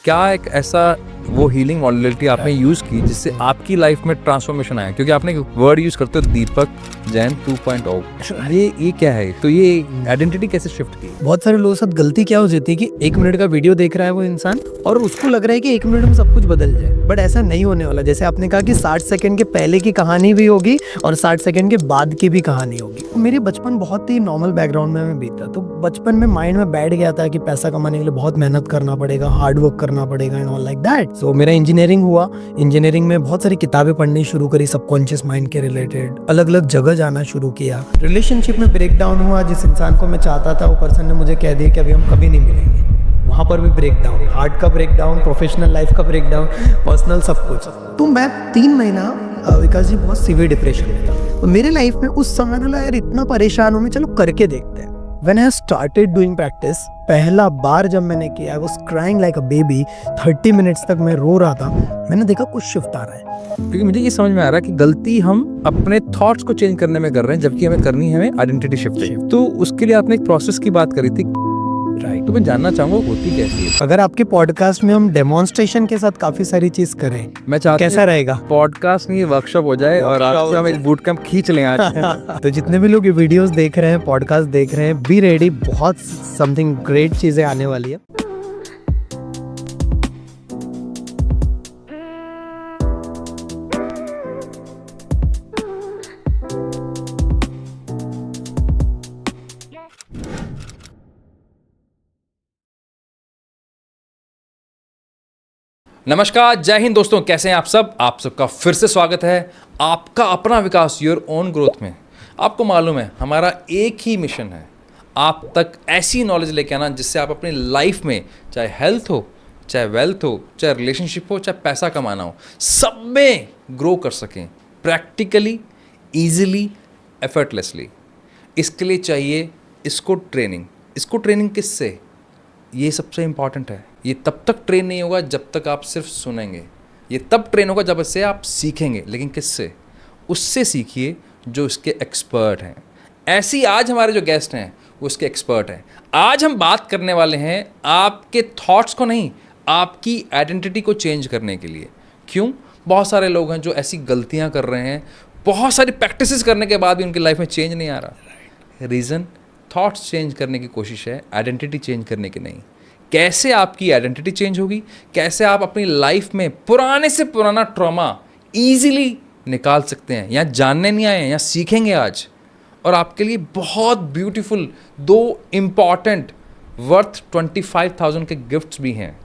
क्या एक ऐसा वो हीलिंग मॉडलिटी आपने यूज की जिससे आपकी लाइफ में ट्रांसफॉर्मेशन आया? क्योंकि आपने वर्ड यूज करते हो दीपक जैन 2.0, ये क्या है? तो ये आइडेंटिटी कैसे शिफ्ट की? बहुत सारे लोगों के साथ गलती क्या हो जाती है कि 1 मिनट का वीडियो देख रहा है वो इंसान और उसको लग रहा है कि 1 मिनट में सब कुछ बदल जाए, बट ऐसा नहीं होने वाला। जैसे आपने कहा कि 60 सेकंड के पहले की कहानी भी होगी और 60 सेकंड के बाद की भी कहानी होगी। मेरी बचपन बहुत ही नॉर्मल बैकग्राउंड में बीता, तो बचपन में माइंड में बैठ गया था कि पैसा कमाने के लिए बहुत मेहनत करना पड़ेगा, हार्ड वर्क करना पड़ेगा एंड ऑल लाइक दैट। सो मेरा इंजीनियरिंग हुआ, इंजीनियरिंग में बहुत सारी किताबें पढ़नी शुरू करी सबकॉन्शियस माइंड के रिलेटेड, अलग अलग जगह जाना शुरू किया। रिलेशनशिप में ब्रेक डाउन हुआ, जिस इंसान को मैं चाहता था वो पर्सन ने मुझे कह दिया कि अभी हम कभी नहीं मिलेंगे। वहाँ पर भी ब्रेक डाउन, हार्ट का ब्रेक डाउन, प्रोफेशनल लाइफ का ब्रेक डाउन, पर्सनल सब कुछ। तो मैं 3 महीना विकास जी बहुत सीवियर डिप्रेशन में था। तो मेरे लाइफ में उस समय ना यार इतना परेशान हूँ मैं, चलो करके देखते हैं। When I started doing practice, पहला बार जब मैंने किया, I was crying like a baby, 30 minutes तक मैं रो रहा था। मैंने देखा कुछ शिफ्ट आ रहा है। क्योंकि मुझे ये समझ में आ रहा है कि गलती हम अपने थॉट्स को चेंज करने में कर रहे हैं, जबकि हमें करनी है हमें आइडेंटिटी शिफ्ट। तो उसके लिए आपने एक प्रोसेस की बात करी थी, राइट? तो मैं जानना चाहूंगा होती कैसी है। अगर आपके पॉडकास्ट में हम डेमोन्स्ट्रेशन के साथ काफी सारी चीज करें, मैं चाहता कैसा रहेगा? पॉडकास्ट नहीं वर्कशॉप हो जाए और आपसे हम एक बूट कैंप खींच लें आज। तो जितने भी लोग ये वीडियोस देख रहे हैं, पॉडकास्ट देख रहे हैं, बी रेडी, बहुत समथिंग ग्रेट चीजें आने वाली है। नमस्कार, जय हिंद दोस्तों, कैसे हैं आप सब? आप सबका फिर से स्वागत है आपका अपना विकास, योर ओन ग्रोथ में। आपको मालूम है हमारा एक ही मिशन है, आप तक ऐसी नॉलेज लेके आना जिससे आप अपनी लाइफ में, चाहे हेल्थ हो, चाहे वेल्थ हो, चाहे रिलेशनशिप हो, चाहे पैसा कमाना हो, सब में ग्रो कर सकें, प्रैक्टिकली, ईजिली, एफर्टलेसली। इसके लिए चाहिए इसको ट्रेनिंग किससे? ये सबसे इम्पॉर्टेंट है। ये तब तक ट्रेन नहीं होगा जब तक आप सिर्फ सुनेंगे, ये तब ट्रेन होगा जब इससे आप सीखेंगे। लेकिन किससे? उससे सीखिए जो इसके एक्सपर्ट हैं। ऐसी आज हमारे जो गेस्ट हैं वो इसके एक्सपर्ट हैं। आज हम बात करने वाले हैं आपके थॉट्स को नहीं, आपकी आइडेंटिटी को चेंज करने के लिए। क्यों? बहुत सारे लोग हैं जो ऐसी गलतियां कर रहे हैं, बहुत सारी प्रैक्टिसेस करने के बाद भी उनकी लाइफ में चेंज नहीं आ रहा। रीज़न थॉट्स चेंज करने की कोशिश है, आइडेंटिटी चेंज करने की नहीं। कैसे आपकी आइडेंटिटी चेंज होगी, कैसे आप अपनी लाइफ में पुराने से पुराना ट्रॉमा ईजिली निकाल सकते हैं, या जानने नहीं आए हैं या सीखेंगे आज। और आपके लिए बहुत ब्यूटीफुल 2 इम्पॉर्टेंट वर्थ 25,000 के गिफ्ट्स भी हैं,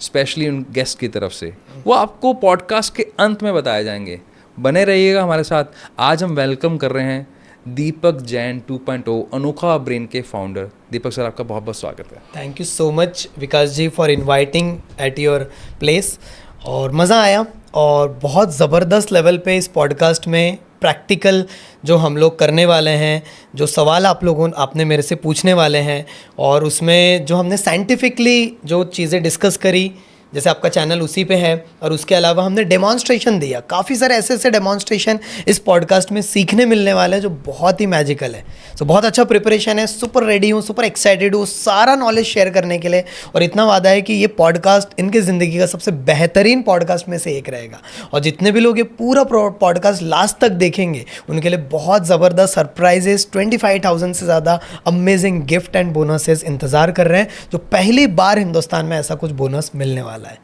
स्पेशली उन गेस्ट की तरफ से। वो आपको पॉडकास्ट के अंत में बताए जाएंगे। बने रहिएगा हमारे साथ। आज हम वेलकम कर रहे हैं दीपक जैन 2.0, अनोखा ब्रेन के फाउंडर। दीपक सर, आपका बहुत बहुत स्वागत है। Thank you so much Vikas ji for inviting at your place. और मज़ा आया, और बहुत ज़बरदस्त लेवल पे इस पॉडकास्ट में प्रैक्टिकल जो हम लोग करने वाले हैं, जो सवाल आपने मेरे से पूछने वाले हैं, और उसमें जो हमने साइंटिफिकली जो चीज़ें डिस्कस करी, जैसे आपका चैनल उसी पे है, और उसके अलावा हमने डेमोन्स्ट्रेशन दिया। काफ़ी सारे ऐसे डेमोन्स्ट्रेशन इस पॉडकास्ट में सीखने मिलने वाले हैं जो बहुत ही मैजिकल है। सो बहुत अच्छा प्रिपरेशन है, सुपर रेडी हूँ, सुपर एक्साइटेड हूँ सारा नॉलेज शेयर करने के लिए। और इतना वादा है कि ये पॉडकास्ट इनकी ज़िंदगी का सबसे बेहतरीन पॉडकास्ट में से एक रहेगा। और जितने भी लोग ये पूरा पॉडकास्ट लास्ट तक देखेंगे उनके लिए बहुत ज़बरदस्त सरप्राइजेस, 25,000 से ज़्यादा अमेजिंग गिफ्ट एंड बोनसेस इंतज़ार कर रहे हैं, जो पहली बार हिंदुस्तान में ऐसा कुछ बोनस मिलने वाला है।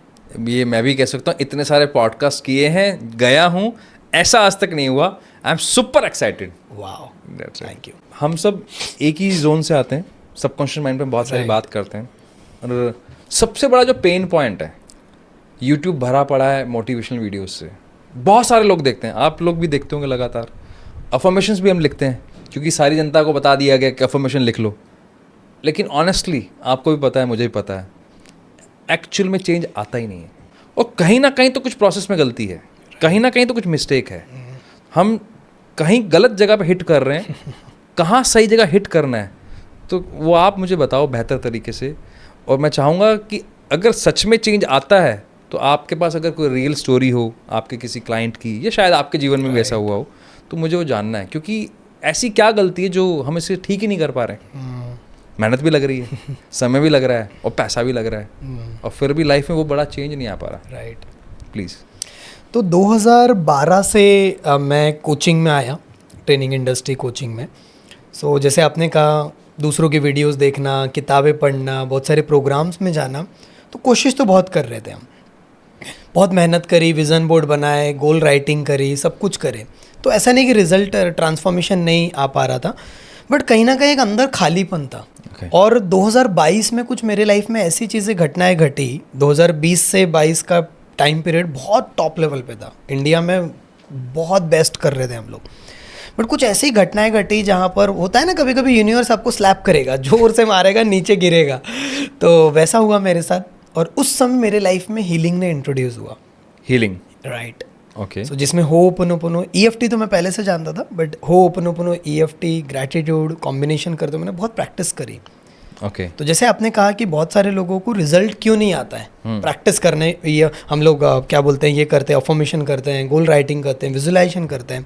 ये मैं भी कह सकता हूँ, इतने सारे पॉडकास्ट किए हैं, गया हूँ, ऐसा आज तक नहीं हुआ। I am super excited. Wow, thank you. हम सब एक ही जोन से आते हैं, सबकॉन्शियस माइंड पे बहुत सारी बात करते हैं। और सबसे बड़ा जो पेन पॉइंट है, यूट्यूब भरा पड़ा है मोटिवेशनल वीडियोस से। बहुत सारे लोग देखते हैं, आप लोग भी देखते होंगे लगातार। अफर्मेशंस भी हम लिखते हैं क्योंकि सारी जनता को बता दिया गया कि अफर्मेशन लिख लो। लेकिन ऑनेस्टली आपको भी पता है, मुझे भी पता है, एक्चुअल में चेंज आता ही नहीं है। और कहीं ना कहीं तो कुछ प्रोसेस में गलती है, कहीं ना कहीं तो कुछ मिस्टेक है। हम कहीं गलत जगह पे हिट कर रहे हैं, कहाँ सही जगह हिट करना है, तो वो आप मुझे बताओ बेहतर तरीके से। और मैं चाहूँगा कि अगर सच में चेंज आता है तो आपके पास अगर कोई रियल स्टोरी हो आपके किसी क्लाइंट की, या शायद आपके जीवन में भी ऐसा हुआ हो, तो मुझे वो जानना है। क्योंकि ऐसी क्या गलती है जो हम इसे ठीक ही नहीं कर पा रहे हैं। मेहनत भी लग रही है, समय भी लग रहा है और पैसा भी लग रहा है, और फिर भी लाइफ में वो बड़ा चेंज नहीं आ पा रहा। राइट। प्लीज़। तो 2012 से मैं कोचिंग में आया, ट्रेनिंग इंडस्ट्री कोचिंग में। सो जैसे आपने कहा, दूसरों की वीडियोस देखना, किताबें पढ़ना, बहुत सारे प्रोग्राम्स में जाना, तो कोशिश तो बहुत कर रहे थे हम, बहुत मेहनत करी, विज़न बोर्ड बनाए, गोल राइटिंग करी, सब कुछ करे। तो ऐसा नहीं कि रिजल्ट ट्रांसफॉर्मेशन नहीं आ पा रहा था, बट कहीं ना कहीं एक अंदर खालीपन था। और 2022 में कुछ मेरे लाइफ में ऐसी चीज़ें, घटनाएं घटी। 2020 से 22 का टाइम पीरियड बहुत टॉप लेवल पे था, इंडिया में बहुत बेस्ट कर रहे थे हम लोग। बट कुछ ऐसी घटनाएं घटी जहाँ पर होता है ना, कभी कभी यूनिवर्स आपको स्लैप करेगा, जोर से मारेगा, नीचे गिरेगा। तो वैसा हुआ मेरे साथ, और उस समय मेरे लाइफ में हीलिंग ने इंट्रोड्यूस हुआ। Healing, right. ओके। सो जिसमें होपोनोपोनो, EFT तो मैं पहले से जानता था, but ho'oponopono, EFT, gratitude combination करते मैंने बहुत प्रैक्टिस करी। ओके। तो जैसे आपने कहा कि बहुत सारे लोगों को रिजल्ट क्यों नहीं आता है, प्रैक्टिस करने, ये हम लोग क्या बोलते हैं, ये करते हैं, अफर्मेशन करते हैं, गोल राइटिंग करते हैं, विजुलाइजेशन करते हैं।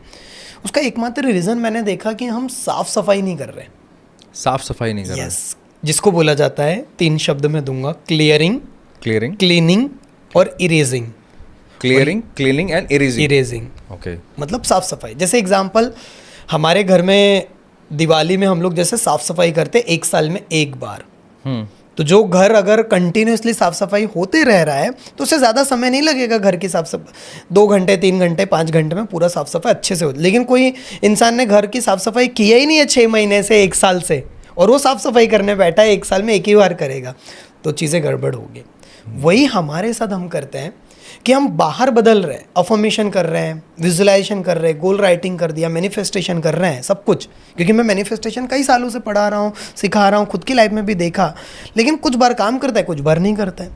उसका एकमात्र रीज़न मैंने देखा कि हम साफ सफाई नहीं कर रहे। साफ सफाई नहीं कर रहे। यस, जिसको बोला जाता है, 3 शब्द में दूंगा, क्लियरिंग, क्लियरिंग, क्लीनिंग और erasing. Clearing, cleaning and erasing. Erasing okay. मतलब साफ सफाई। जैसे एग्जांपल, हमारे घर में दिवाली में हम लोग जैसे साफ सफाई करते 1 साल में 1 बार। तो जो घर अगर कंटिन्यूसली साफ सफाई होते रह रहा है, तो उससे ज़्यादा समय नहीं लगेगा घर की साफ सफाई। 2 घंटे, 3 घंटे, 5 घंटे में पूरा साफ सफाई अच्छे से होती। लेकिन कोई इंसान ने घर की साफ सफाई किया ही नहीं है 6 महीने से, 1 साल से, और वो साफ सफाई करने बैठा है 1 साल में 1 ही बार करेगा, तो चीज़ें गड़बड़ होगी। वही हमारे साथ हम करते हैं कि हम बाहर बदल रहे हैं, अफर्मेशन कर रहे हैं, विजुलाइजेशन कर रहे हैं, गोल राइटिंग कर दिया, मैनिफेस्टेशन कर रहे हैं, सब कुछ। क्योंकि मैं मैनिफेस्टेशन कई सालों से पढ़ा रहा हूँ, सिखा रहा हूँ, खुद की लाइफ में भी देखा। लेकिन कुछ बार काम करता है, कुछ बार नहीं करता है।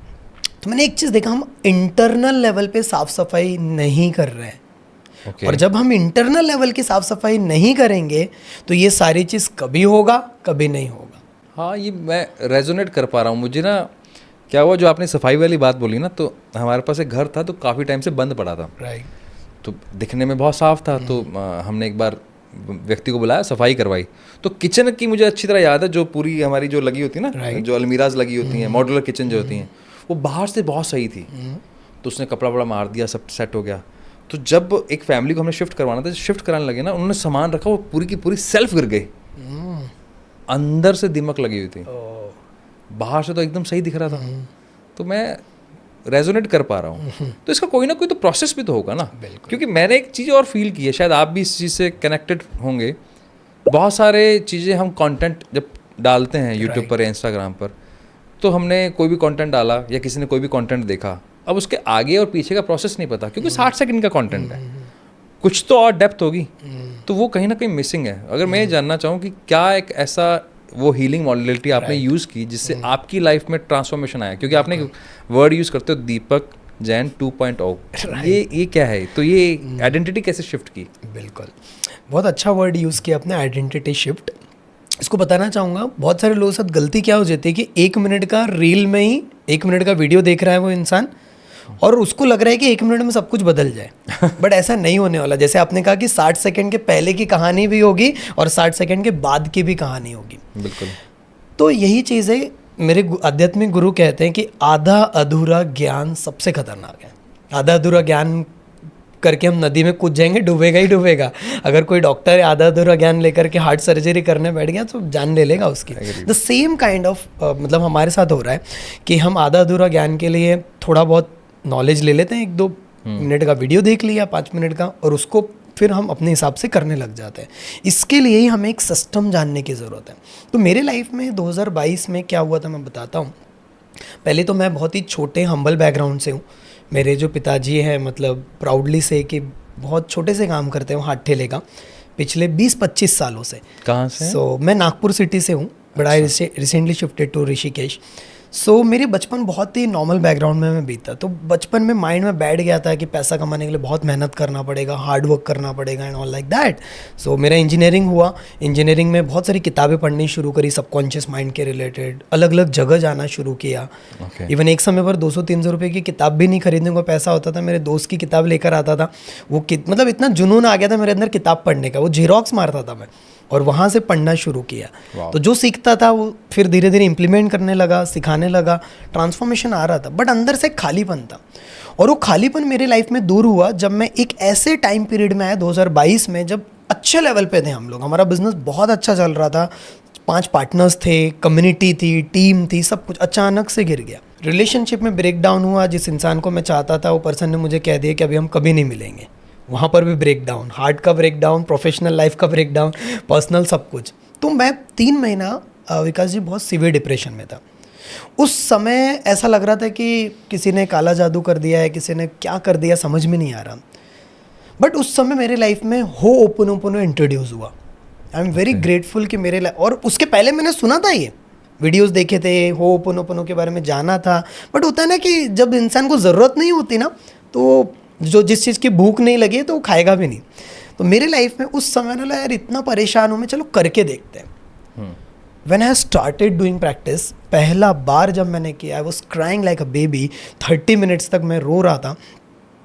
तो मैंने एक चीज़ देखा, हम इंटरनल लेवल पे साफ सफाई नहीं कर रहे हैं। Okay. और जब हम इंटरनल लेवल की साफ सफाई नहीं करेंगे, तो ये सारी चीज़ कभी होगा, कभी नहीं होगा। हाँ, ये मैं रेजोनेट कर पा रहा हूँ। मुझे ना क्या हुआ, जो आपने सफाई वाली बात बोली ना, तो हमारे पास एक घर था तो काफ़ी टाइम से बंद पड़ा था। राइट। तो दिखने में बहुत साफ था। तो हमने एक बार व्यक्ति को बुलाया, सफाई करवाई। तो किचन की मुझे अच्छी तरह याद है, जो पूरी हमारी जो लगी होती है ना, जो अलमीराज लगी होती हैं, मॉड्यूलर किचन जो होती हैं, वो बाहर से बहुत सही थी। तो उसने कपड़ा वपड़ा मार दिया, सब सेट हो गया। तो जब एक फैमिली को हमने शिफ्ट करवाना था, शिफ्ट कराने लगे ना, उन्होंने सामान रखा, वो पूरी की पूरी सेल्फ गिर गई। अंदर से दीमक लगी हुई थी, बाहर से तो एकदम सही दिख रहा था। तो मैं रेजोनेट कर पा रहा हूँ। तो इसका कोई ना कोई तो प्रोसेस भी तो होगा ना। क्योंकि मैंने एक चीज़ और फील की है, शायद आप भी इस चीज़ से कनेक्टेड होंगे। बहुत सारे चीज़ें हम कंटेंट जब डालते हैं यूट्यूब पर या इंस्टाग्राम पर, तो हमने कोई भी कंटेंट डाला या किसी ने कोई भी कंटेंट देखा, अब उसके आगे और पीछे का प्रोसेस नहीं पता, क्योंकि 60 सेकंड का कंटेंट है, कुछ तो और डेप्थ होगी, तो वो कहीं ना कहीं मिसिंग है। अगर मैं ये जानना चाहूँ कि क्या एक ऐसा वो हीलिंग मॉडलिटी आपने यूज़ की जिससे आपकी लाइफ में ट्रांसफॉर्मेशन आया, क्योंकि आपने वर्ड यूज़ करते हो दीपक जैन 2.0, ये क्या है? तो ये आइडेंटिटी कैसे शिफ्ट की? बिल्कुल, बहुत अच्छा वर्ड यूज़ किया आपने, आइडेंटिटी शिफ्ट। इसको बताना चाहूँगा, बहुत सारे लोगों के साथ गलती क्या हो जाती है कि 1 मिनट का रील में ही 1 मिनट का वीडियो देख रहा है वो इंसान, और उसको लग रहा है कि 1 मिनट में सब कुछ बदल जाए। बट ऐसा नहीं होने वाला। जैसे आपने कहा कि 60 सेकंड के पहले की कहानी भी होगी और 60 सेकंड के बाद की भी कहानी होगी। बिल्कुल। तो यही चीज़ है, मेरे आध्यात्मिक गुरु कहते हैं कि आधा अधूरा ज्ञान सबसे खतरनाक है। आधा अधूरा ज्ञान करके हम नदी में कूद जाएंगे, डूबेगा ही डूबेगा। अगर कोई डॉक्टर आधा अधूरा ज्ञान लेकर के हार्ट सर्जरी करने बैठ गया तो जान ले लेगा उसकी। द सेम काइंड ऑफ मतलब हमारे साथ हो रहा है कि हम आधा अधूरा ज्ञान के लिए थोड़ा बहुत नॉलेज ले लेते हैं, 1-2 मिनट का वीडियो देख लिया, 5 मिनट का, और उसको फिर हम अपने हिसाब से करने लग जाते हैं। इसके लिए ही हमें एक सिस्टम जानने की ज़रूरत है। तो मेरे लाइफ में 2022 में क्या हुआ था मैं बताता हूँ। पहले तो मैं बहुत ही छोटे हम्बल बैकग्राउंड से हूँ। मेरे जो पिताजी हैं, मतलब प्राउडली से कि बहुत छोटे से काम करते हैं, हाथ ठेले का, पिछले 20-25 सालों से। कहाँ से? मैं नागपुर सिटी से हूँ, but I recently shifted to Rishikesh. मेरे बचपन बहुत ही नॉर्मल बैकग्राउंड में मैं बीता। तो बचपन में माइंड में बैठ गया था कि पैसा कमाने के लिए बहुत मेहनत करना पड़ेगा, हार्ड वर्क करना पड़ेगा एंड ऑल लाइक दैट। मेरा इंजीनियरिंग हुआ। इंजीनियरिंग में बहुत सारी किताबें पढ़नी शुरू करी, सबकॉन्शियस माइंड के रिलेटेड, अलग अलग जगह जाना शुरू किया। इवन एक समय पर 200-300 रुपये की किताब भी नहीं खरीदने को पैसा होता था, मेरे दोस्त की किताब लेकर आता था। वो मतलब इतना जुनून आ गया था मेरे अंदर किताब पढ़ने का, वो जेरोक्स मारता था मैं, और वहाँ से पढ़ना शुरू किया। Wow. तो जो सीखता था वो फिर धीरे धीरे इम्प्लीमेंट करने लगा, सिखाने लगा, ट्रांसफॉर्मेशन आ रहा था, बट अंदर से खालीपन था। और वो खालीपन मेरे लाइफ में दूर हुआ जब मैं एक ऐसे टाइम पीरियड में आया 2022 में, जब अच्छे लेवल पे थे हम लोग, हमारा बिजनेस बहुत अच्छा चल रहा था, 5 पार्टनर्स थे, कम्युनिटी थी, टीम थी, सब कुछ अचानक से गिर गया। रिलेशनशिप में ब्रेक डाउन हुआ। जिस इंसान को मैं चाहता था वो पर्सन ने मुझे कह दिया कि अभी हम कभी नहीं मिलेंगे। वहाँ पर भी ब्रेक डाउन, हार्ट का ब्रेक डाउन, प्रोफेशनल लाइफ का ब्रेक डाउन, पर्सनल सब कुछ। तो मैं 3 महीना विकास जी बहुत सीवियर डिप्रेशन में था। उस समय ऐसा लग रहा था कि किसी ने काला जादू कर दिया है, किसी ने क्या कर दिया, समझ में नहीं आ रहा। बट उस समय मेरे लाइफ में हो ओपनो इंट्रोड्यूस हुआ। आई एम वेरी ग्रेटफुल कि मेरे लाइफ, और उसके पहले मैंने सुना था, ये वीडियोस देखे थे, हो ओपनो के बारे में जाना था। बट होता है ना कि जब इंसान को ज़रूरत नहीं होती ना, तो जो जिस चीज़ की भूख नहीं लगी तो वो खाएगा भी नहीं। तो मेरे लाइफ में उस समय ना यार इतना परेशान हूँ मैं, चलो करके देखते हैं। When I started doing practice, पहला बार जब मैंने किया, I was crying like a baby, 30 minutes तक मैं रो रहा था।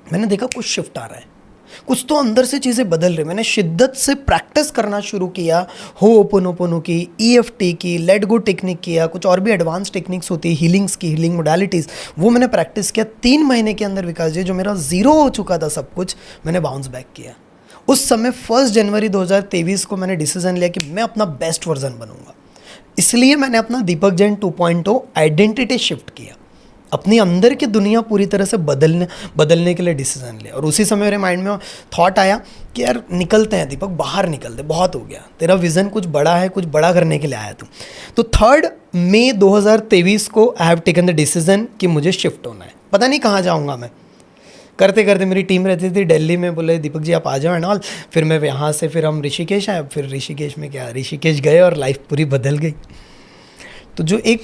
मैंने देखा कुछ शिफ्ट आ रहा है, कुछ तो अंदर से चीज़ें बदल रही। मैंने शिद्दत से प्रैक्टिस करना शुरू किया, हो ओपनो की, EFT की, लेट गो टेक्निक किया, कुछ और भी एडवांस टेक्निक्स होती है, हीलिंग्स की, हीलिंग मोडालिटीज़, वो मैंने प्रैक्टिस किया। 3 महीने के अंदर विकास जी, जो मेरा ज़ीरो हो चुका था सब कुछ, मैंने बाउंस बैक किया। उस समय 1 जनवरी 2023 को मैंने डिसीजन लिया कि मैं अपना बेस्ट वर्जन बनूंगा। इसलिए मैंने अपना दीपक जैन 2.0 आइडेंटिटी शिफ्ट किया, अपनी अंदर की दुनिया पूरी तरह से बदलने के लिए डिसीजन लिया। और उसी समय मेरे माइंड में थॉट आया कि यार निकलते हैं दीपक, बाहर निकलते, बहुत हो गया, तेरा विज़न कुछ बड़ा है, कुछ बड़ा करने के लिए आया तू। तो 3 मई 2023 को I have taken the decision कि मुझे शिफ्ट होना है। पता नहीं कहाँ जाऊँगा मैं। करते करते मेरी टीम रहती थी दिल्ली में, बोले दीपक जी आप आ जाओ एंड ऑल। फिर मैं यहाँ से फिर हम ऋषिकेश आए। फिर ऋषिकेश में क्या, ऋषिकेश गए और लाइफ पूरी बदल गई। तो जो एक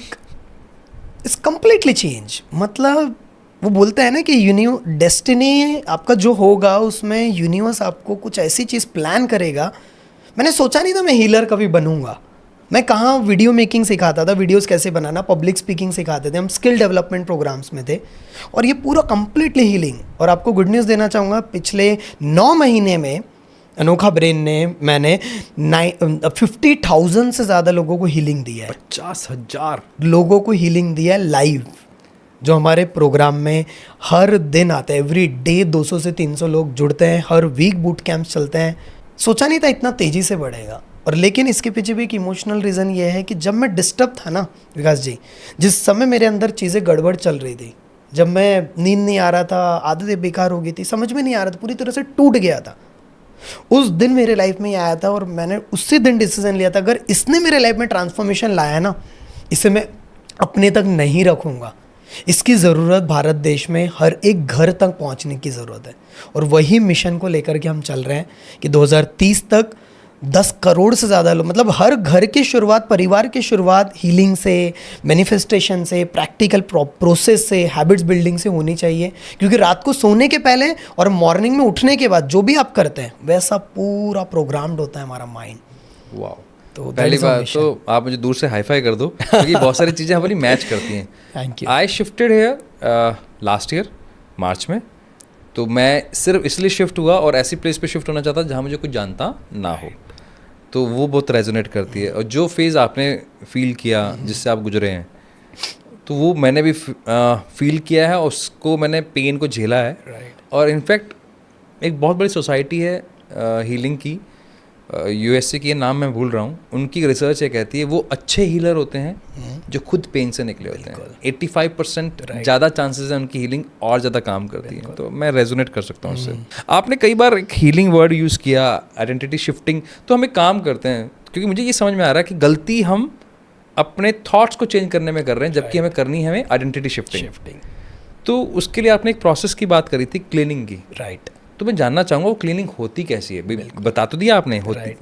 इट्स कम्प्लीटली चेंज, मतलब वो बोलते हैं ना कि डेस्टिनी आपका जो होगा उसमें यूनिवर्स आपको कुछ ऐसी चीज़ प्लान करेगा। मैंने सोचा नहीं था मैं हीलर कभी बनूंगा। मैं कहाँ वीडियो मेकिंग सिखाता था, वीडियोस कैसे बनाना, पब्लिक स्पीकिंग सिखाते थे, हम स्किल डेवलपमेंट प्रोग्राम्स में थे, और ये पूरा कम्प्लीटली हीलिंग। और आपको गुड न्यूज़ देना चाहूँगा, पिछले 9 महीने में अनोखा ब्रेन ने मैंने 50,000 से ज़्यादा लोगों को हीलिंग दिया है। 50,000 लोगों को हीलिंग दिया है लाइव, जो हमारे प्रोग्राम में हर दिन आते हैं। एवरी डे 200 से 300 लोग जुड़ते हैं, हर वीक बूट कैंप्स चलते हैं। सोचा नहीं था इतना तेज़ी से बढ़ेगा। और लेकिन इसके पीछे भी एक इमोशनल रीज़न ये है कि जब मैं डिस्टर्ब था ना विकास जी, जिस समय मेरे अंदर चीज़ें गड़बड़ चल रही थी, जब मैं नींद नहीं आ रहा था, आदतें बेकार हो गई थी, समझ में नहीं आ रहा था, पूरी तरह से टूट गया था, उस दिन मेरे लाइफ में ये आया था। और मैंने उसी दिन डिसीजन लिया था, अगर इसने मेरे लाइफ में ट्रांसफॉर्मेशन लाया ना, इसे मैं अपने तक नहीं रखूँगा। इसकी ज़रूरत भारत देश में हर एक घर तक पहुँचने की ज़रूरत है। और वही मिशन को लेकर के हम चल रहे हैं कि 2030 तक 10 करोड़ से ज़्यादा लोग, मतलब हर घर की शुरुआत, परिवार की शुरुआत हीलिंग से, मैनिफेस्टेशन से, प्रैक्टिकल प्रोसेस से, हैबिट्स बिल्डिंग से होनी चाहिए। क्योंकि रात को सोने के पहले और मॉर्निंग में उठने के बाद जो भी आप करते हैं वैसा पूरा प्रोग्राम्ड होता है हमारा माइंड। वाह, तो पहली बात तो आप मुझे दूर से हाई फाई कर दो, क्योंकि बहुत सारी चीज़ें हमारी मैच करती हैं। Thank you. I shifted here last year March में। तो मैं सिर्फ इसलिए शिफ्ट हुआ और ऐसी प्लेस पे शिफ्ट होना चाहता जहाँ मुझे कुछ जानता ना हो, तो वो बहुत रेजोनेट करती है। और जो फेज़ आपने फील किया, जिससे आप गुजरे हैं, तो वो मैंने भी फील किया है, उसको मैंने पेन को झेला है। और इनफैक्ट एक बहुत बड़ी सोसाइटी है हीलिंग की, USA की, नाम मैं भूल रहा हूँ, उनकी रिसर्च ये कहती है वो अच्छे हीलर होते हैं जो खुद पेन से निकले होते हैं। 85% ज़्यादा चांसेस हैं उनकी हीलिंग और ज़्यादा काम करती है। तो मैं रेजोनेट कर सकता हूँ उससे। आपने कई बार एक हीलिंग वर्ड यूज़ किया, आइडेंटिटी शिफ्टिंग। तो हम एक काम करते हैं, क्योंकि मुझे ये समझ में आ रहा है कि गलती हम अपने थॉट्स को चेंज करने में कर रहे हैं, जबकि हमें करनी है हमें आइडेंटिटी शिफ्टिंग। तो उसके लिए आपने एक प्रोसेस की बात करी थी, क्लीनिंग की। राइट। तो मैं जानना चाहूँगा वो क्लीनिंग होती कैसी है? बता तो दिया आपने,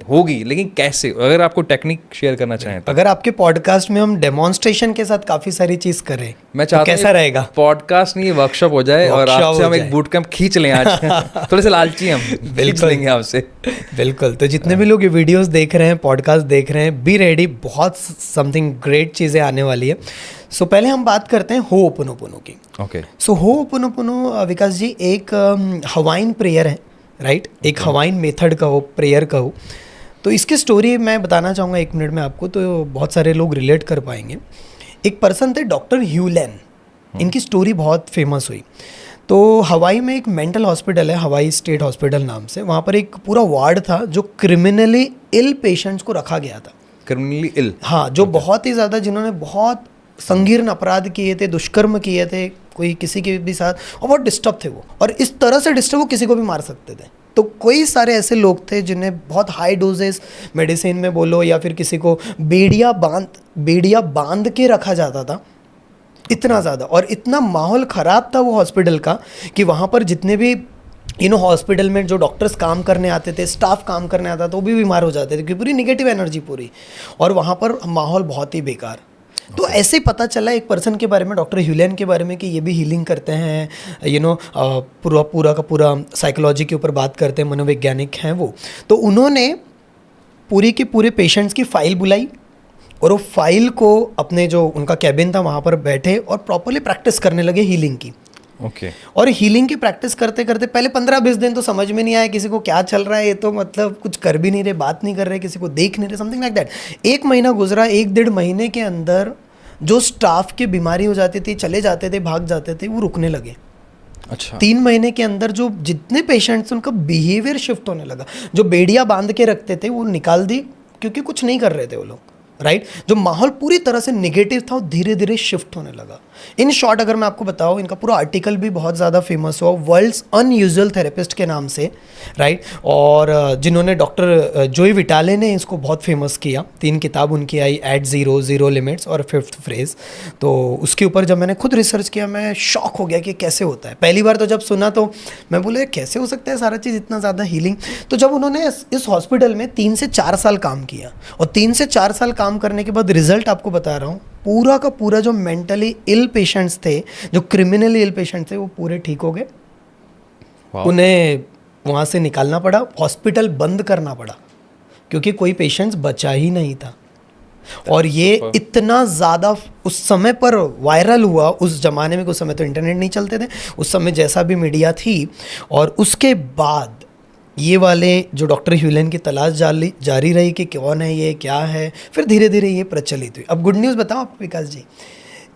होगी, लेकिन कैसे? अगर आपको टेक्निक शेयर करना चाहें तो। अगर आपके पॉडकास्ट में हम डेमोन्स्ट्रेशन के साथ काफ़ी सारी चीज़ करें, मैं चाहता हूँ कैसा रहेगा? पॉडकास्ट नहीं, वर्कशॉप हो जाए और आपसे हम एक बूट कैंप खींच लें आज। थोड़े से लालची हम, खींच लेंगे आपसे। बिल्कुल। तो जितने भी लोग ये वीडियोस देख रहे हैं, पॉडकास्ट देख रहे हैं, बी रेडी, बहुत समथिंग ग्रेट चीज़ें आने वाली है। सो पहले हम बात करते हैं हो ओपनो की। ओके। सो हो ओपनो विकास जी एक हवाइन प्रेयर है, राइट? एक हवाइन मेथड का हो, प्रेयर का हो। तो इसकी स्टोरी मैं बताना चाहूँगा 1 मिनट में आपको, तो बहुत सारे लोग रिलेट कर पाएंगे। एक पर्सन थे डॉक्टर ह्यूलेन, इनकी स्टोरी बहुत फेमस हुई। तो हवाई में एक मेंटल हॉस्पिटल है, हवाई स्टेट हॉस्पिटल नाम से, वहाँ पर एक पूरा वार्ड था जो क्रिमिनली इल पेशेंट्स को रखा गया था। क्रिमिनली इल? हाँ, जो बहुत ही ज़्यादा, जिन्होंने बहुत संगीन अपराध किए थे, दुष्कर्म किए थे कोई किसी के भी साथ, और बहुत डिस्टर्ब थे वो, और इस तरह से डिस्टर्ब वो किसी को भी मार सकते थे। तो कोई सारे ऐसे लोग थे जिन्हें बहुत हाई डोजेस मेडिसिन में बोलो या फिर किसी को बेड़िया बांध के रखा जाता था, इतना ज़्यादा। और इतना माहौल ख़राब था वो हॉस्पिटल का कि वहाँ पर जितने भी हॉस्पिटल में जो डॉक्टर्स काम करने आते थे, स्टाफ काम करने आता था, वो भी बीमार हो जाते थे क्योंकि पूरी निगेटिव एनर्जी पूरी, और वहाँ पर माहौल बहुत ही बेकार। तो ऐसे ही पता चला एक पर्सन के बारे में, डॉक्टर ह्यूलेन के बारे में, कि ये भी हीलिंग करते हैं, पूरा का पूरा साइकोलॉजी के ऊपर बात करते हैं, मनोवैज्ञानिक हैं वो। तो उन्होंने पूरी के पूरे पेशेंट्स की फ़ाइल बुलाई, और वो फाइल को अपने जो उनका कैबिन था वहाँ पर बैठे और प्रॉपरली प्रैक्टिस करने लगे हीलिंग की। ओके। और हीलिंग की प्रैक्टिस करते करते पहले 15-20 दिन तो समझ में नहीं आया किसी को क्या चल रहा है, ये तो मतलब कुछ कर भी नहीं रहे, बात नहीं कर रहे, किसी को देख नहीं रहे, समथिंग लाइक दैट। 1 महीना गुजरा, 1-1.5 महीने के अंदर जो स्टाफ की बीमारी हो जाती थी, चले जाते थे, भाग जाते थे, वो रुकने लगे। अच्छा। 3 महीने के अंदर जो जितने पेशेंट्स, उनका बिहेवियर शिफ्ट होने लगा। जो बेड़िया बांध के रखते थे वो निकाल दी, क्योंकि कुछ नहीं कर रहे थे वो लोग, राइट। जो माहौल पूरी तरह से नेगेटिव था वो धीरे धीरे शिफ्ट होने लगा। इन शॉर्ट अगर मैं आपको बताऊं, इनका पूरा आर्टिकल भी बहुत ज़्यादा फेमस हुआ, वर्ल्ड्स अनयूजुअल थेरेपिस्ट के नाम से, राइट। और जिन्होंने डॉक्टर जोई विटाले ने इसको बहुत फेमस किया। 3 किताब उनकी आई, एट ज़ीरो, ज़ीरो लिमिट्स और फिफ्थ फ्रेज। तो उसके ऊपर जब मैंने खुद रिसर्च किया, मैं शॉक हो गया कि कैसे होता है। पहली बार तो जब सुना तो मैं बोले कैसे हो सकता है सारा चीज़, इतना ज़्यादा हीलिंग। तो जब उन्होंने इस हॉस्पिटल में 3 से 4 साल काम किया, और 3 से 4 साल काम करने के बाद रिजल्ट आपको बता रहा हूँ, पूरा का पूरा जो मेंटली इल पेशेंट्स थे, जो क्रिमिनली इल पेशेंट्स थे, वो पूरे ठीक हो गए। उन्हें वहाँ से निकालना पड़ा, हॉस्पिटल बंद करना पड़ा, क्योंकि कोई पेशेंट्स बचा ही नहीं था। और ये इतना ज़्यादा उस समय पर वायरल हुआ, उस ज़माने में, उस समय तो इंटरनेट नहीं चलते थे, उस समय जैसा भी मीडिया थी। और उसके बाद ये वाले जो डॉक्टर ह्यूलेन की तलाश जारी रही कि कौन है ये, क्या है, फिर धीरे धीरे ये प्रचलित हुई। अब गुड न्यूज़ बताओ आपको विकास जी,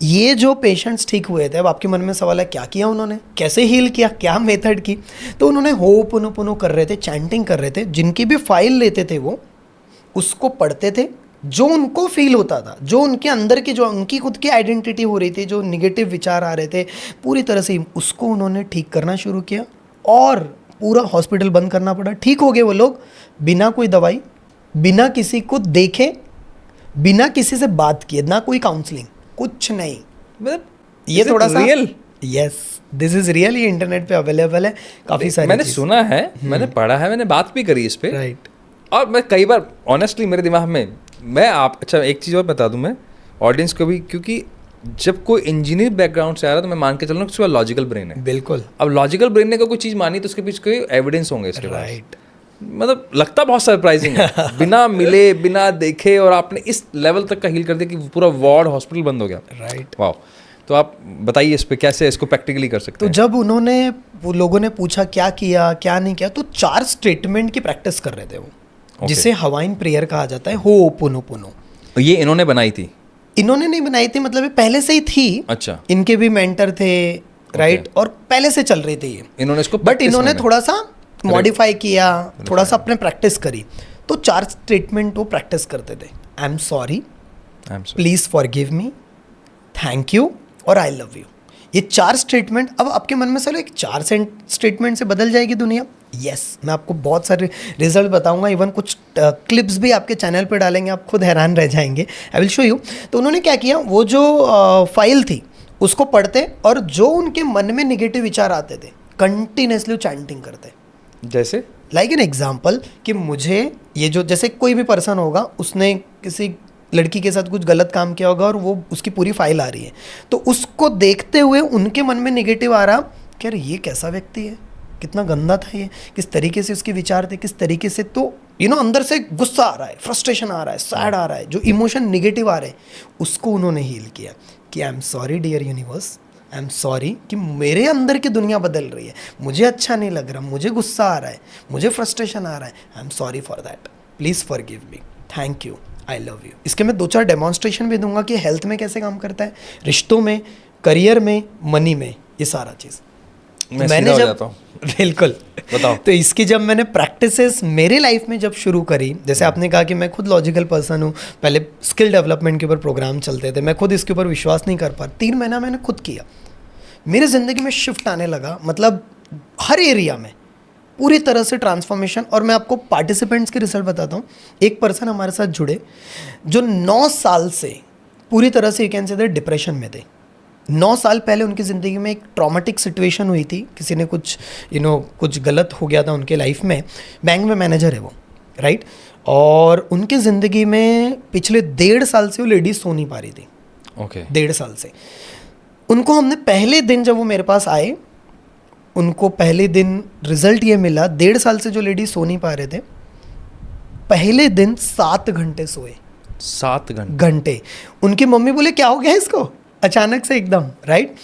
ये जो पेशेंट्स ठीक हुए थे, अब आपके मन में सवाल है क्या किया उन्होंने, कैसे हील किया, क्या मेथड की। तो उन्होंने होपोनोपोनो कर रहे थे, चैंटिंग कर रहे थे, जिनकी भी फाइल लेते थे वो उसको पढ़ते थे, जो उनको फील होता था, जो उनके अंदर की, जो उनकी खुद की आइडेंटिटी हो रही थी, जो निगेटिव विचार आ रहे थे, पूरी तरह से उसको उन्होंने ठीक करना शुरू किया। और पूरा हॉस्पिटल बंद करना पड़ा। ठीक हो गए वो लोग, बिना कोई दवाई, बिना किसी को देखे, बिना किसी से बात किए, ना कोई काउंसलिंग, कुछ नहीं। मतलब ये थोड़ा सा real, yes, this is real. ये इंटरनेट पे अवेलेबल है काफ़ी सारी, मैंने सुना है, मैंने पढ़ा है, मैंने बात भी करी इस पे, राइट। और मैं कई बार ऑनेस्टली मेरे दिमाग में अच्छा एक चीज़ और बता दूं मैं ऑडियंस को भी, क्योंकि जब कोई इंजीनियर बैकग्राउंड से आ रहा है तो मैं मान के चल रहा हूँ कि उसका लॉजिकल ब्रेन है। बिल्कुल। अब लॉजिकल ब्रेन ने कोई चीज़ मानी तो उसके पीछे कोई एविडेंस होंगे इसके बाद, राइट। मतलब लगता बहुत सरप्राइजिंग है बिना मिले, बिना देखे, और आपने इस लेवल तक का हील कर दिया कि पूरा वार्ड हॉस्पिटल बंद हो गया। राइट। वाह। तो आप बताइए इस पे कैसे इसको प्रैक्टिकली कर सकते तो हैं। जब उन्होंने, वो लोगों ने पूछा क्या किया क्या नहीं किया, तो 4 स्टेटमेंट की प्रैक्टिस कर रहे थे वो, जिसे हवाइन प्रेयर कहा जाता है, होपोनोपोनो। ये इन्होंने बनाई थी? इन्होंने नहीं बनाई थी, मतलब ये पहले से ही थी। अच्छा। इनके भी मेंटर थे, राइट, और पहले से चल रही थी ये, इन्होंने इसको बट इन्होंने थोड़ा सा मॉडिफाई किया, थोड़ा सा अपने प्रैक्टिस करी। तो 4 स्टेटमेंट वो प्रैक्टिस करते थे, आई am sorry, please forgive me, thank you और आई लव यू। ये 4 स्टेटमेंट। अब आपके मन में चलो एक 4 स्टेटमेंट से बदल जाएगी दुनिया? यस, मैं आपको बहुत सारे रिजल्ट बताऊंगा, इवन कुछ क्लिप्स भी आपके चैनल पे डालेंगे, आप खुद हैरान रह जाएंगे। I will show you. तो उन्होंने क्या किया, वो जो फाइल थी उसको पढ़ते, और जो उनके मन में निगेटिव विचार आते थे कंटिन्यूसली चैंटिंग करते। जैसे लाइक एन एग्जाम्पल कि मुझे ये जो, जैसे कोई भी पर्सन होगा, उसने किसी लड़की के साथ कुछ गलत काम किया होगा और वो उसकी पूरी फाइल आ रही है, तो उसको देखते हुए उनके मन में नेगेटिव आ रहा कि अरे ये कैसा व्यक्ति है, कितना गंदा था ये, किस तरीके से उसके विचार थे, किस तरीके से, तो अंदर से गुस्सा आ रहा है, फ्रस्ट्रेशन आ रहा है, सैड आ रहा है, जो इमोशन निगेटिव आ रहे हैं, उसको उन्होंने हील किया कि I am sorry dear universe, I am sorry कि मेरे अंदर की दुनिया बदल रही है, मुझे अच्छा नहीं लग रहा, मुझे गुस्सा आ रहा है, मुझे फ्रस्ट्रेशन आ रहा है, आई am sorry for that. Please forgive me, thank you, I love you. इसके मैं 2-4 डेमोन्स्ट्रेशन भी दूंगा कि हेल्थ में कैसे काम करता है, रिश्तों में, करियर में, मनी में, ये सारा चीज़। मैं सीधा हो जाता हूँ। बिल्कुल बताओ। तो इसकी जब मैंने प्रैक्टिसेस मेरे लाइफ में जब शुरू करी, जैसे आपने कहा कि मैं खुद लॉजिकल पर्सन हूँ, पहले स्किल डेवलपमेंट के ऊपर प्रोग्राम चलते थे, मैं खुद इसके ऊपर विश्वास नहीं कर पा, 3 महीना मैंने खुद किया, मेरी ज़िंदगी में शिफ्ट आने लगा, मतलब हर एरिया में पूरी तरह से ट्रांसफॉर्मेशन। और मैं आपको पार्टिसिपेंट्स के रिजल्ट बताता हूँ। एक पर्सन हमारे साथ जुड़े जो 9 साल से पूरी तरह से, यू कैन से डिप्रेशन में थे। 9 साल पहले उनकी ज़िंदगी में एक ट्रॉमेटिक सिचुएशन हुई थी, किसी ने कुछ कुछ गलत हो गया था उनके लाइफ में। बैंक में मैनेजर है वो, राइट, और उनकी ज़िंदगी में पिछले 1.5 साल से वो लेडीज सो नहीं पा रही थी। ओके 1.5 साल से उनको हमने पहले दिन जब वो मेरे पास आए, उनको पहले दिन रिजल्ट ये मिला, 1.5 साल से जो लेडीज सो नहीं पा रहे थे, पहले दिन 7 घंटे सोए। 7 घंटे। उनकी मम्मी बोले क्या हो गया इसको अचानक से एकदम, राइट।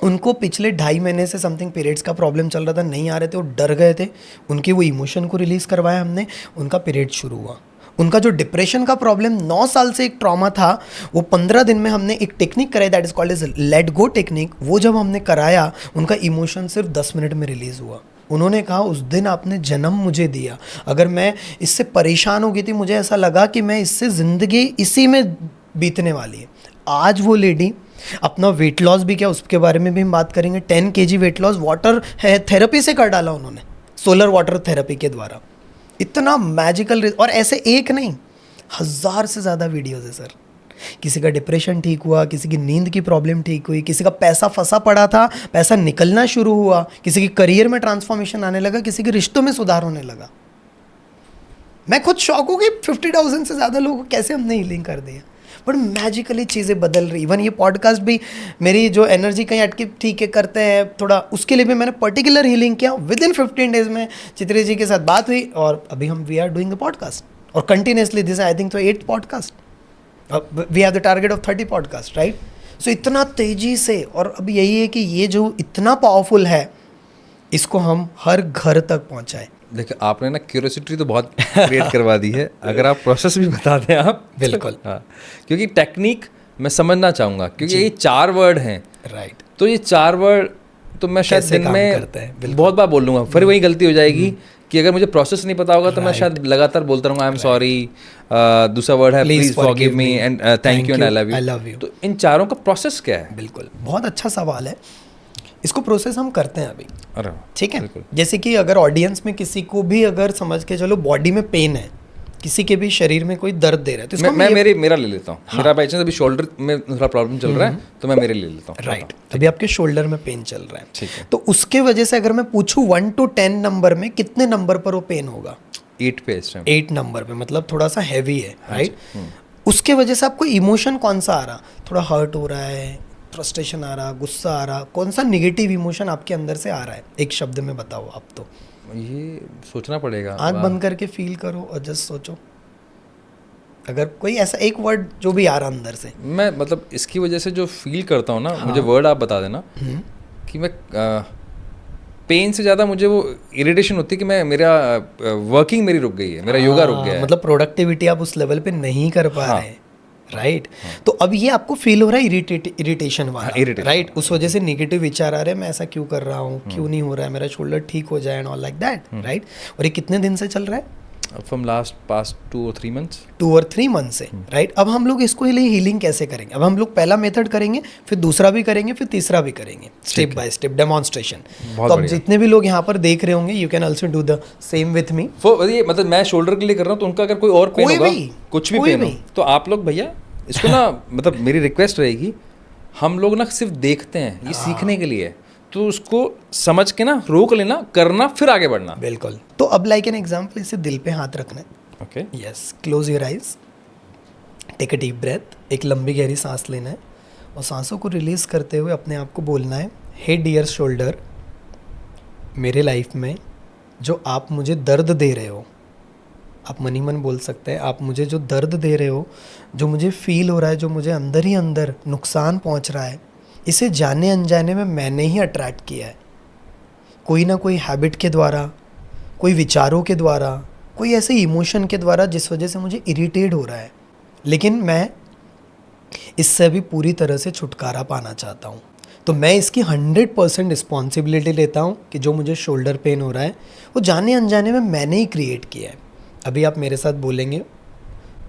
उनको पिछले 2.5 महीने से समथिंग पीरियड्स का प्रॉब्लम चल रहा था, नहीं आ रहे थे, वो डर गए थे। उनके वो इमोशन को रिलीज़ करवाया हमने, उनका पीरियड शुरू हुआ। उनका जो डिप्रेशन का प्रॉब्लम 9 साल से एक ट्रॉमा था, वो 15 दिन में हमने एक टेक्निक कराई, that is called as let go technique. वो जब हमने कराया, उनका इमोशन सिर्फ 10 मिनट में रिलीज़ हुआ। उन्होंने कहा उस दिन आपने जन्म मुझे दिया, अगर मैं इससे परेशान हो गई थी, मुझे ऐसा लगा कि मैं इससे ज़िंदगी इसी में बीतने वाली है। आज वो लेडी अपना वेट लॉस भी किया, उसके बारे में भी हम बात करेंगे। 10 kg weight loss water therapy से कर डाला उन्होंने, सोलर वाटर थेरेपी के द्वारा। इतना मैजिकल, और ऐसे एक नहीं, 1000 से ज़्यादा वीडियोज़ है सर। किसी का डिप्रेशन ठीक हुआ, किसी की नींद की प्रॉब्लम ठीक हुई, किसी का पैसा फंसा पड़ा था, पैसा निकलना शुरू हुआ, किसी की करियर में ट्रांसफॉर्मेशन आने लगा, किसी के रिश्तों में सुधार होने लगा। मैं खुद शौक हूँ कि 50,000 से ज़्यादा लोगों को कैसे हमने हीलिंग कर दिया, बट मैजिकली चीज़ें बदल रही। इवन ये पॉडकास्ट भी, मेरी जो एनर्जी कहीं अटकी ठीक है करते हैं थोड़ा, उसके लिए भी मैंने पर्टिकुलर हीलिंग किया। विद इन 15 डेज में चित्रे जी के साथ बात हुई, और अभी हम we are doing the podcast, और कंटिन्यूसली दिस आई थिंक तो 8 podcast, we have the target of 30 podcast, right. So इतना तेज़ी से, और अब यही है कि ये जो इतना पावरफुल है, इसको हम हर घर तक पहुँचाएँ। देखिए, आपने ना क्यूरियोसिटी तो बहुत क्रिएट करवा दी है। अगर आप प्रोसेस भी बता दें आप। बिल्कुल। हाँ, क्योंकि टेक्निक मैं समझना चाहूँगा, क्योंकि ये 4 वर्ड हैं, राइट। तो ये 4 वर्ड तो मैं शायद दिन में बहुत बार बोल लूँगा, फिर वही गलती हो जाएगी कि अगर मुझे प्रोसेस नहीं पता होगा तो मैं शायद लगातार बोलता रहूँगा, आई एम सॉरी, दूसरा वर्ड है please forgive me, and thank you and I love you. तो इन चारों का प्रोसेस क्या है? बिल्कुल, बहुत अच्छा सवाल है। इसको प्रोसेस हम करते हैं अभी, अरे ठीक है। जैसे कि अगर ऑडियंस में किसी को भी अगर समझ के चलो बॉडी में पेन है, किसी के भी शरीर में कोई दर्द दे रहा है, तो इसको मैं मेरा ले लेता हूँ। मेरा बाई चांस अभी शोल्डर में थोड़ा प्रॉब्लम चल रहा है, तो मैं मेरे ले लेता हूँ। राइट, अभी आपके शोल्डर में पेन चल रहा है, ठीक है। तो उसके वजह से अगर मैं पूछूं 1 to 10 नंबर में कितने नंबर पर वो पेन होगा? 8 पे इस टाइम। 8 नंबर पे, मतलब थोड़ा सा हैवी है, राइट। उसके वजह से आपको इमोशन कौन सा आ रहा? थोड़ा हर्ट हो रहा है, फ्रस्ट्रेशन आ रहा, गुस्सा आ रहा, कौन सा निगेटिव इमोशन आपके अंदर से आ रहा है? एक शब्द में बताओ आप। तो ये सोचना पड़ेगा। आंख बंद करके फील करो और जस्ट सोचो, अगर कोई ऐसा एक वर्ड जो भी आ रहा अंदर से। मैं मतलब इसकी वजह से जो फील करता हूँ ना, मुझे वर्ड आप बता देना कि मैं पेन से ज़्यादा मुझे वो इरिटेशन होती है कि मैं मेरा वर्किंग मेरी रुक गई है, मेरा योगा रुक गया है, मतलब प्रोडक्टिविटी आप उस लेवल पे नहीं कर पा रहे, राइट। तो अब ये आपको फील हो रहा है इरिटेशन वाला, राइट। उस वजह से नेगेटिव विचार आ रहे हैं, मैं ऐसा क्यों कर रहा हूँ, क्यों नहीं हो रहा है, मेरा शोल्डर ठीक हो जाए and all like that, right. और ये कितने दिन से चल रहा है? From past 2 or 3 months। 2 or 3 month से, राइट। अब हम लोग इसको लिए हीलिंग कैसे करेंगे? अब हम लोग पहला मेथड करेंगे, फिर दूसरा भी करेंगे, फिर तीसरा भी करेंगे, स्टेप बाय स्टेप डेमोन्स्ट्रेशन। तो अब जितने भी लोग यहाँ पर देख रहे होंगे, you can also do the same with me. ये मतलब मैं शोल्डर के लिए कर रहा हूँ, तो उनका अगर कोई और पेन होगा, कुछ भी पेन हो, तो आप लोग भैया इसको ना मतलब मेरी रिक्वेस्ट रहेगी, हम लोग ना सिर्फ देखते हैं, ये सीखने के लिए, तो उसको समझ के ना रोक लेना, करना, फिर आगे बढ़ना। बिल्कुल। तो अब लाइक एन एग्जांपल, इसे दिल पे हाथ रखना है, okay, yes, close your eyes, take a deep breath, एक लंबी गहरी सांस लेना है, और सांसों को रिलीज करते हुए अपने आप को बोलना है, हे डियर शोल्डर, मेरे लाइफ में जो आप मुझे दर्द दे रहे हो, आप मनी मन बोल सकते हैं, आप मुझे जो दर्द दे रहे हो, जो मुझे फील हो रहा है, जो मुझे अंदर ही अंदर नुकसान पहुंच रहा है, इसे जाने अनजाने में मैंने ही अट्रैक्ट किया है, कोई ना कोई हैबिट के द्वारा, कोई विचारों के द्वारा, कोई ऐसे इमोशन के द्वारा जिस वजह से मुझे इरिटेट हो रहा है, लेकिन मैं इससे भी पूरी तरह से छुटकारा पाना चाहता हूँ। तो मैं इसकी 100% रिस्पॉन्सिबिलिटी लेता हूँ कि जो मुझे शोल्डर पेन हो रहा है वो जाने अनजाने में मैंने ही क्रिएट किया है। अभी आप मेरे साथ बोलेंगे,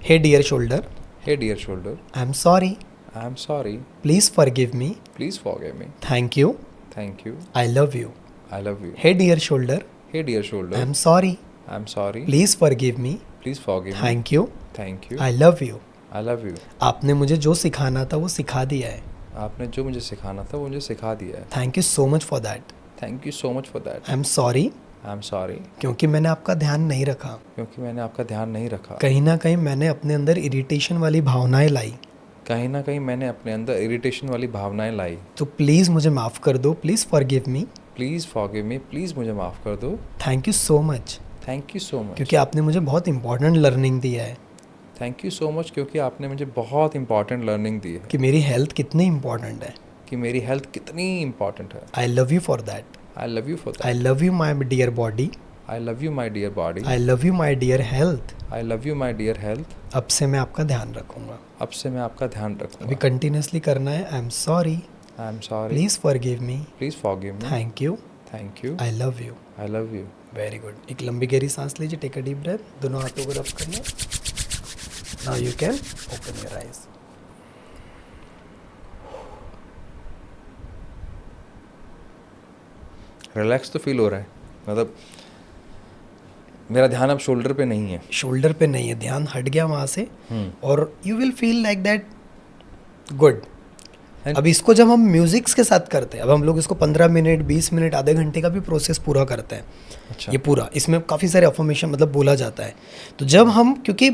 hey dear shoulder, hey dear shoulder, I am sorry, I am sorry, please forgive me, please forgive me, thank you, thank you, I love you. I love you, hey dear shoulder, hey dear I shoulder, am sorry, I am sorry, please forgive me, please forgive me, thank you, thank you, I love you. I love you. आपने मुझे जो सिखाना था वो सिखा दिया है। आपने जो मुझे सिखाना था वो मुझे सिखा दिया है। Thank you so much for that. Thank you so much for that. I am sorry, I am sorry, क्योंकि मैंने आपका ध्यान नहीं रखा। क्योंकि मैंने आपका ध्यान नहीं रखा। कहीं ना कहीं मैंने अपने अंदर इरिटेशन वाली भावनाएं लाई। कहीं ना कहीं मैंने अपने अंदर इरिटेशन वाली भावनाएं लाई। तो प्लीज़ मुझे माफ़ कर दो, please forgive me, please forgive me, please मुझे माफ़ कर दो। Thank you so much, thank you so much, क्योंकि आपने मुझे बहुत इंपॉर्टेंट लर्निंग दिया है थैंक यू सो मच, क्योंकि आपने मुझे बहुत इंपॉर्टेंट लर्निंग दी है कि मेरी हेल्थ कितनी इंपॉर्टेंट है। कि मेरी हेल्थ कितनी इंपॉर्टेंट है। I love you for that. I love you for I that. Love you my dear body, I love you my dear body. I love you my dear health. I love you my dear health. अब से मैं आपका ध्यान रखूंगा। अब से मैं आपका ध्यान अभी रखूंगा। कंटिन्यूसली करना है। आई am sorry, I am sorry, please forgive me, please forgive me, thank you, thank you, I love you. I love you. Very good. एक लंबी गहरी सांस लीजिए, टेक अ डीप ब्रेथ, दोनों हाथों को रब करना। Now you can open your eyes. Relax तो फील हो रहा है, मतलब मेरा ध्यान अब शोल्डर पे नहीं है। शोल्डर पे नहीं है, ध्यान हट गया वहाँ से, हम्म। और you will feel like that good. And- अब इसको जब हम म्यूजिक्स के साथ करते हैं, अब हम लोग इसको 15 मिनट, 20 मिनट, आधे घंटे का भी प्रोसेस पूरा करते हैं। अच्छा। ये पूरा, इसमें काफ़ी सारे अफर्मेशन मतलब बोला जाता है। तो जब हम, क्योंकि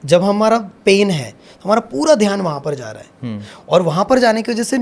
जब हमारा पेन है तो हमारा पूरा ध्यान वहाँ पर जा रहा है, और वहाँ पर जाने की वजह से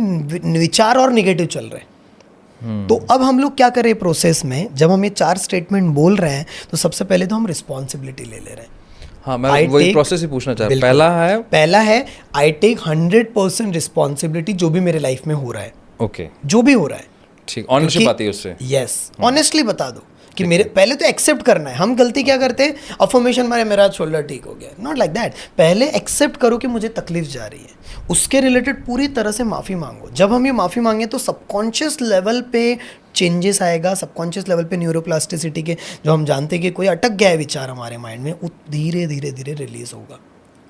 विचार और निगेटिव चल रहे हैं। तो अब हम लोग क्या करें प्रोसेस में, जब हम ये 4 स्टेटमेंट बोल रहे हैं तो सबसे पहले तो हम रिस्पॉन्सिबिलिटी ले ले रहे हैं। हाँ, मैं I वही take- प्रोसेस ही पूछना चाह रहा हूँ। बिल्कुल। पहला है आई टेक 100% रिस्पॉन्सिबिलिटी, जो भी मेरे लाइफ में हो रहा है, ओके, जो भी हो रहा है। ठीक, ऑनरशिप आती है उससे। यस, ऑनेस्टली बता दो कि मेरे, पहले तो एक्सेप्ट करना है। हम गलती क्या करते हैं, अफर्मेशन मारे मेरा शोल्डर ठीक हो गया, नॉट लाइक दैट। पहले एक्सेप्ट करो कि मुझे तकलीफ जा रही है, उसके रिलेटेड पूरी तरह से माफ़ी मांगो। जब हम ये माफ़ी मांगे तो सबकॉन्शियस लेवल पे चेंजेस आएगा, सबकॉन्शियस लेवल पे न्यूरोप्लास्टिसिटी के, जो हम जानते हैं कि कोई अटक गया है विचार हमारे माइंड में, वो धीरे धीरे धीरे रिलीज होगा।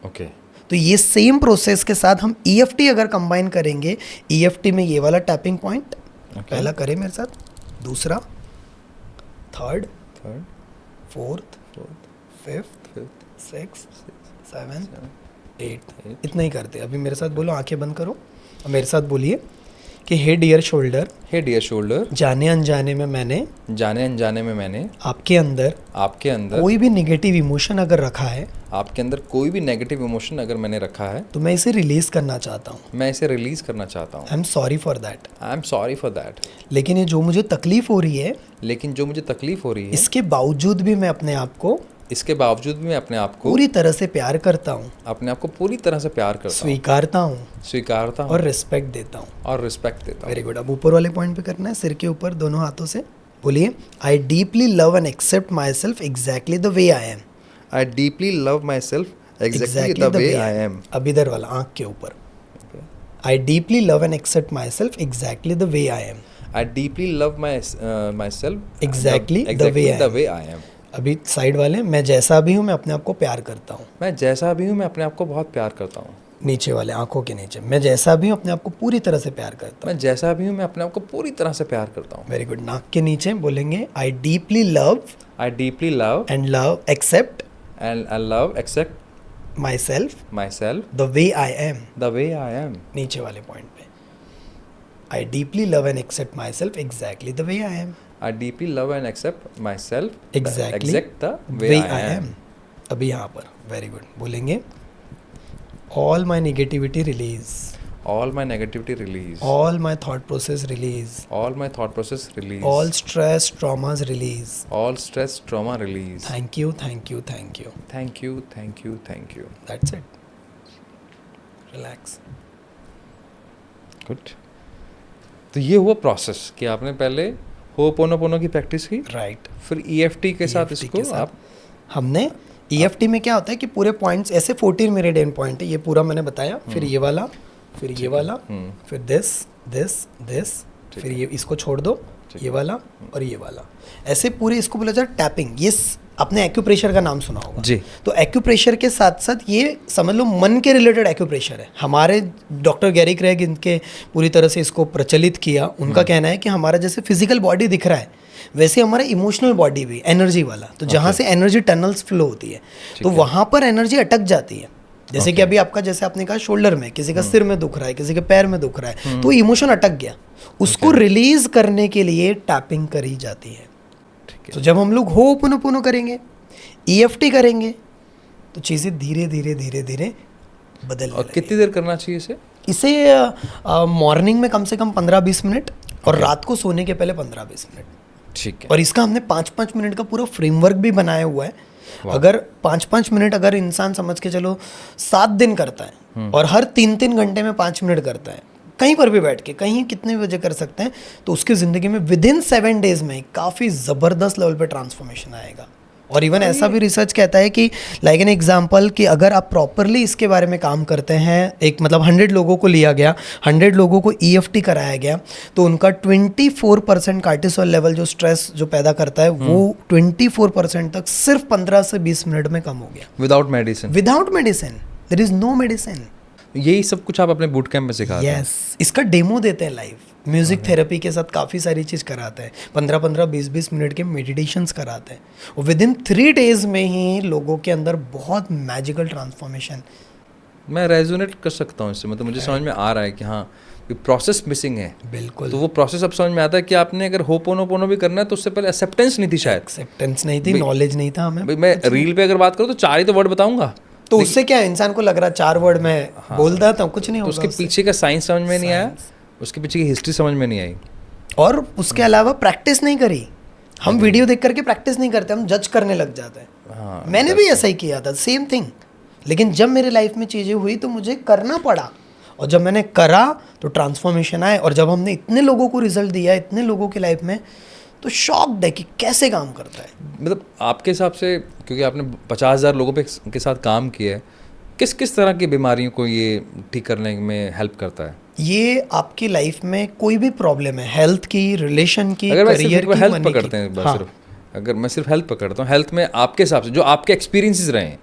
ओके, तो ये सेम प्रोसेस के साथ हम EFT अगर कंबाइन करेंगे, EFT में ये वाला टैपिंग पॉइंट पहला करें मेरे साथ, दूसरा, third, third, fourth, fifth, sixth, seventh, eight, इतना ही करते हैं। अभी मेरे साथ बोलो, आंखें बंद करो और मेरे साथ बोलिए कि hey dear shoulder, hey dear shoulder, जाने अनजाने में मैंने जाने अनजाने में मैंने आपके अंदर आपके अंदर कोई भी निगेटिव इमोशन अगर रखा है, आपके अंदर कोई भी नेगेटिव इमोशन अगर मैंने रखा है, तो मैं इसे रिलीज करना चाहता हूँ। मैं इसे रिलीज करना चाहता हूँ। आई am sorry for that. I am sorry for that. लेकिन ये जो मुझे तकलीफ हो रही है, लेकिन जो मुझे तकलीफ हो रही है, इसके बावजूद भी मैं अपने आप को इसके बावजूद भी मैं अपने आप को पूरी तरह से प्यार करता हूँ, अपने आप को पूरी तरह से प्यार करता हूँ, स्वीकारता हूँ स्वीकारता हूँ और रिस्पेक्ट देता हूँ। और रिस्पेक्ट देता हूँ। Very good. अब ऊपर वाले पॉइंट पे करना है, सिर के ऊपर दोनों हाथों से बोलिए, I deeply love and accept my self exactly the way I am. I deeply love my self exactly the way I am. अब इधर वाला आँख के ऊपर, I deeply love and accept my self exactly the way I am. I deeply love my self Exactly the way I I am. अभी side वाले, मैं जैसा भी हूँ मैं अपने आप को प्यार करता हूँ। मैं जैसा भी हूँ मैं अपने आप को बहुत प्यार करता हूँ। नीचे वाले आंखों के नीचे, मैं जैसा भी हूँ अपने आप को पूरी तरह से प्यार करता हूँ। मैं जैसा भी हूँ मैं अपने आप को पूरी तरह से प्यार करता हूँ। Very good. नाक के नीचे बोलेंगे, I deeply love I deeply love and love accept and I love accept my self my self the way I am. The way I am. नीचे वाले पॉइंट पे, I deeply love and accept my self exactly the way I am. I deeply love and accept myself Exactly exact the way way I I am. am. अभी यहाँ पर very good बोलेंगे, all my negativity release, All my negativity release. All my thought process release, All my thought process release. All stress traumas release. All stress trauma release. Thank you, thank you, thank you. Thank you, thank you, thank you. That's it, relax. Good. तो ये हुआ process कि आपने पहले ho'oponopono की practice की, right. फिर EFT के साथ EFT इसको के साथ आप हमने EFT में क्या होता है कि पूरे पॉइंट्स ऐसे 14 मेरिडियन पॉइंट है, ये पूरा मैंने बताया, फिर ये वाला, फिर ये वाला, फिर दिस दिस दिस, फिर ये इसको छोड़ दो, ये वाला और ये वाला, ऐसे पूरे इसको बोला जाए टैपिंग। ये आपने एक्यूप्रेशर का नाम सुना होगा जी। तो एक्यूप्रेशर के साथ साथ ये समझ लो मन के रिलेटेड एक्यूप्रेशर है। हमारे डॉक्टर गैरी क्रेग इनके पूरी तरह से इसको प्रचलित किया। उनका कहना है कि हमारा जैसे फिजिकल बॉडी दिख रहा है वैसे हमारा इमोशनल बॉडी भी एनर्जी वाला, तो जहाँ से एनर्जी टनल्स फ्लो होती है तो वहाँ पर एनर्जी अटक जाती है। जैसे कि अभी आपका जैसे आपने कहा शोल्डर में, किसी का सिर में दुख रहा है, किसी के पैर में दुख रहा है, तो इमोशन अटक गया, उसको रिलीज करने के लिए टैपिंग करी जाती है। तो जब हम लोग होपोनोपोनो करेंगे, EFT करेंगे, तो चीज़ें धीरे धीरे धीरे धीरे बदल। और कितनी देर करना चाहिए इसे? मॉर्निंग में कम से कम 15-20 मिनट और रात को सोने के पहले 15-20 मिनट। ठीक है। और इसका हमने 5-5 मिनट का पूरा फ्रेमवर्क भी बनाया हुआ है। अगर 5-5 मिनट अगर इंसान समझ के चलो 7 दिन करता है और हर 3-3 घंटे में 5 मिनट करता है, कहीं पर भी बैठ के कहीं कितने भी बजे कर सकते हैं, तो उसकी ज़िंदगी में विदिन 7 डेज में काफ़ी ज़बरदस्त लेवल पे ट्रांसफॉर्मेशन आएगा। और इवन ऐसा भी रिसर्च कहता है कि लाइक एन एग्जांपल कि अगर आप प्रॉपरली इसके बारे में काम करते हैं, एक मतलब 100 लोगों को लिया गया, 100 लोगों को EFT कराया गया, तो उनका 24% कार्टिसोल लेवल जो स्ट्रेस जो पैदा करता है वो 24% तक सिर्फ 15 से 20 मिनट में कम हो गया। Without medicine? Without medicine, there is no medicine. यही सब कुछ आप अपने बूट कैंप में सिखाते हैं? यस, इसका डेमो देते हैं लाइव, म्यूजिक थेरेपी के साथ काफ़ी सारी चीज़ कराते हैं, 15-15, 20-20 मिनट के मेडिटेशंस कराते हैं, और विदिन 3 डेज में ही लोगों के अंदर बहुत मैजिकल ट्रांसफॉर्मेशन। मैं रेजोनेट कर सकता हूँ इससे, मतलब मुझे समझ में आ रहा है कि हाँ प्रोसेस मिसिंग है। बिल्कुल। तो वो प्रोसेस अब समझ में आता है कि आपने अगर होपोनोपोनो भी करना है तो उससे पहले एक्सेप्टेंस नहीं थी, शायद एक्सेप्टेंस नहीं थी, नॉलेज नहीं था हमें। भाई मैं रील पे अगर बात करूँ तो 4 ही तो वर्ड बताऊंगा, तो उससे क्या इंसान को लग रहा 4 वर्ड में बोलता था, कुछ नहीं तो होगा। उसके पीछे का साइंस समझ में नहीं आया, उसके पीछे की हिस्ट्री समझ में नहीं आई, और उसके अलावा प्रैक्टिस नहीं करी। हम वीडियो देख करके प्रैक्टिस नहीं करते, हम जज करने लग जाते हैं। मैंने भी ऐसा ही किया था, सेम थिंग। लेकिन जब मेरे लाइफ में चीज़ें हुई तो मुझे करना पड़ा, और जब मैंने करा तो ट्रांसफॉर्मेशन आए, और जब हमने इतने लोगों को रिजल्ट दिया, इतने लोगों की लाइफ में, तो शॉक्ड है कि कैसे काम करता है। मतलब आपके हिसाब से, क्योंकि आपने 50,000 लोगों के साथ काम किया है, किस किस तरह की बीमारियों को ये ठीक करने में हेल्प करता है? ये आपकी लाइफ में कोई भी प्रॉब्लम है, हेल्थ की, रिलेशन की, अगर करियर की, हेल्थ मनी पकड़ते हैं की। हाँ। सिर्फ, अगर मैं सिर्फ हेल्थ पकड़ता हूँ, हेल्थ में आपके हिसाब से जो आपके एक्सपीरियंसेस रहे हैं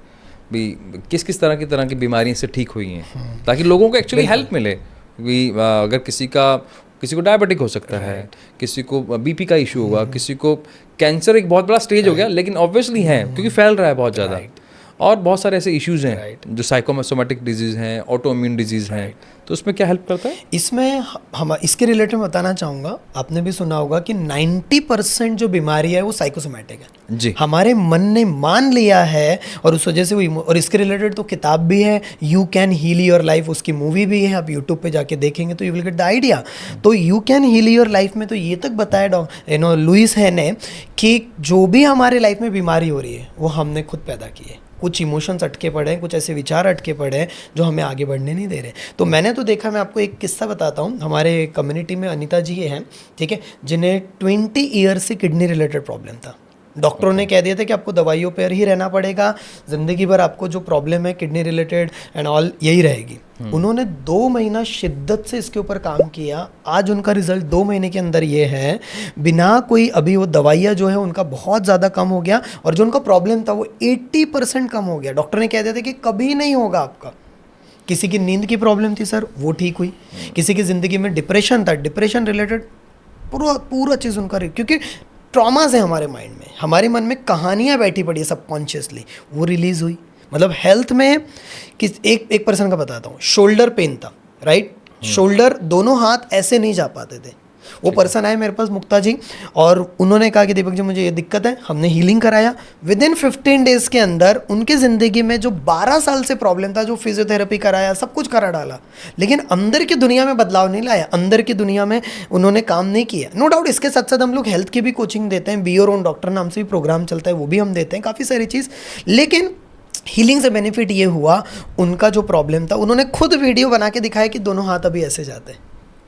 भी, किस किस तरह की बीमारियाँ से ठीक हुई हैं, ताकि लोगों को एक्चुअली हेल्प मिले। भी अगर किसी को डायबिटिक हो सकता है, किसी को BP का इशू होगा, किसी को कैंसर एक बहुत बड़ा स्टेज हो गया, लेकिन ऑब्वियसली है क्योंकि फैल रहा है बहुत ज़्यादा, और बहुत सारे ऐसे इश्यूज़ हैं जो साइकोसोमेटिक डिजीज़ हैं, ऑटो इम्यून डिजीज़ हैं, तो उसमें क्या हेल्प करता है? इसमें हम इसके रिलेटेड में बताना चाहूँगा, आपने भी सुना होगा कि 90% जो बीमारी है वो साइकोसोमेटिक है जी। हमारे मन ने मान लिया है, और उस वजह से वो, और इसके रिलेटेड तो किताब भी है, you can heal your life, उसकी मूवी भी है, आप यूट्यूब पे जाके देखेंगे तो you will get the idea. तो you can heal your life में तो ये तक बताया लुइस है ने कि जो भी हमारे लाइफ में बीमारी हो रही है वो हमने खुद पैदा की है। कुछ इमोशंस अटके पड़े हैं, कुछ ऐसे विचार अटके पड़े हैं जो हमें आगे बढ़ने नहीं दे रहे। तो मैंने तो देखा, मैं आपको एक किस्सा बताता हूँ। हमारे कम्युनिटी में अनीता जी हैं, ठीक है, जिन्हें 20 ईयर से किडनी रिलेटेड प्रॉब्लम था। डॉक्टरों ने कह दिया था कि आपको दवाइयों पर ही रहना पड़ेगा, ज़िंदगी भर आपको जो प्रॉब्लम है किडनी रिलेटेड एंड ऑल यही रहेगी। उन्होंने 2 महीना शिद्दत से इसके ऊपर काम किया। आज उनका रिजल्ट 2 महीने के अंदर ये है, बिना कोई, अभी वो दवाइयाँ जो है उनका बहुत ज़्यादा कम हो गया, और जो उनका प्रॉब्लम था वो 80% कम हो गया। डॉक्टर ने कह दिया था कि कभी नहीं होगा आपका। किसी की नींद की प्रॉब्लम थी सर, वो ठीक हुई। किसी की ज़िंदगी में डिप्रेशन था, डिप्रेशन रिलेटेड पूरा चीज़ उनका, क्योंकि ट्रॉमास है हमारे माइंड में, हमारे मन में कहानियाँ बैठी पड़ी है सबकॉन्शियसली, वो रिलीज़ हुई। मतलब हेल्थ में एक पर्सन का बताता हूँ, शोल्डर पेन था, राइट, शोल्डर, दोनों हाथ ऐसे नहीं जा पाते थे। वो पर्सन आए मेरे पास, मुक्ता जी, और उन्होंने कहा कि दीपक जी मुझे ये दिक्कत है। हमने हीलिंग कराया, विद इन 15 डेज़ के अंदर उनकी ज़िंदगी में जो 12 साल से प्रॉब्लम था, जो फिजियोथेरेपी कराया, सब कुछ करा डाला, लेकिन अंदर की दुनिया में बदलाव नहीं लाया, अंदर की दुनिया में उन्होंने काम नहीं किया। नो डाउट इसके साथ साथ हम लोग हेल्थ की भी कोचिंग देते हैं, बी योर ओन डॉक्टर नाम से भी प्रोग्राम चलता है, वो भी हम देते हैं, काफ़ी सारी चीज़। लेकिन हीलिंग से बेनिफिट ये हुआ, उनका जो प्रॉब्लम था उन्होंने खुद वीडियो बना के दिखाया कि दोनों हाथ अभी ऐसे जाते हैं,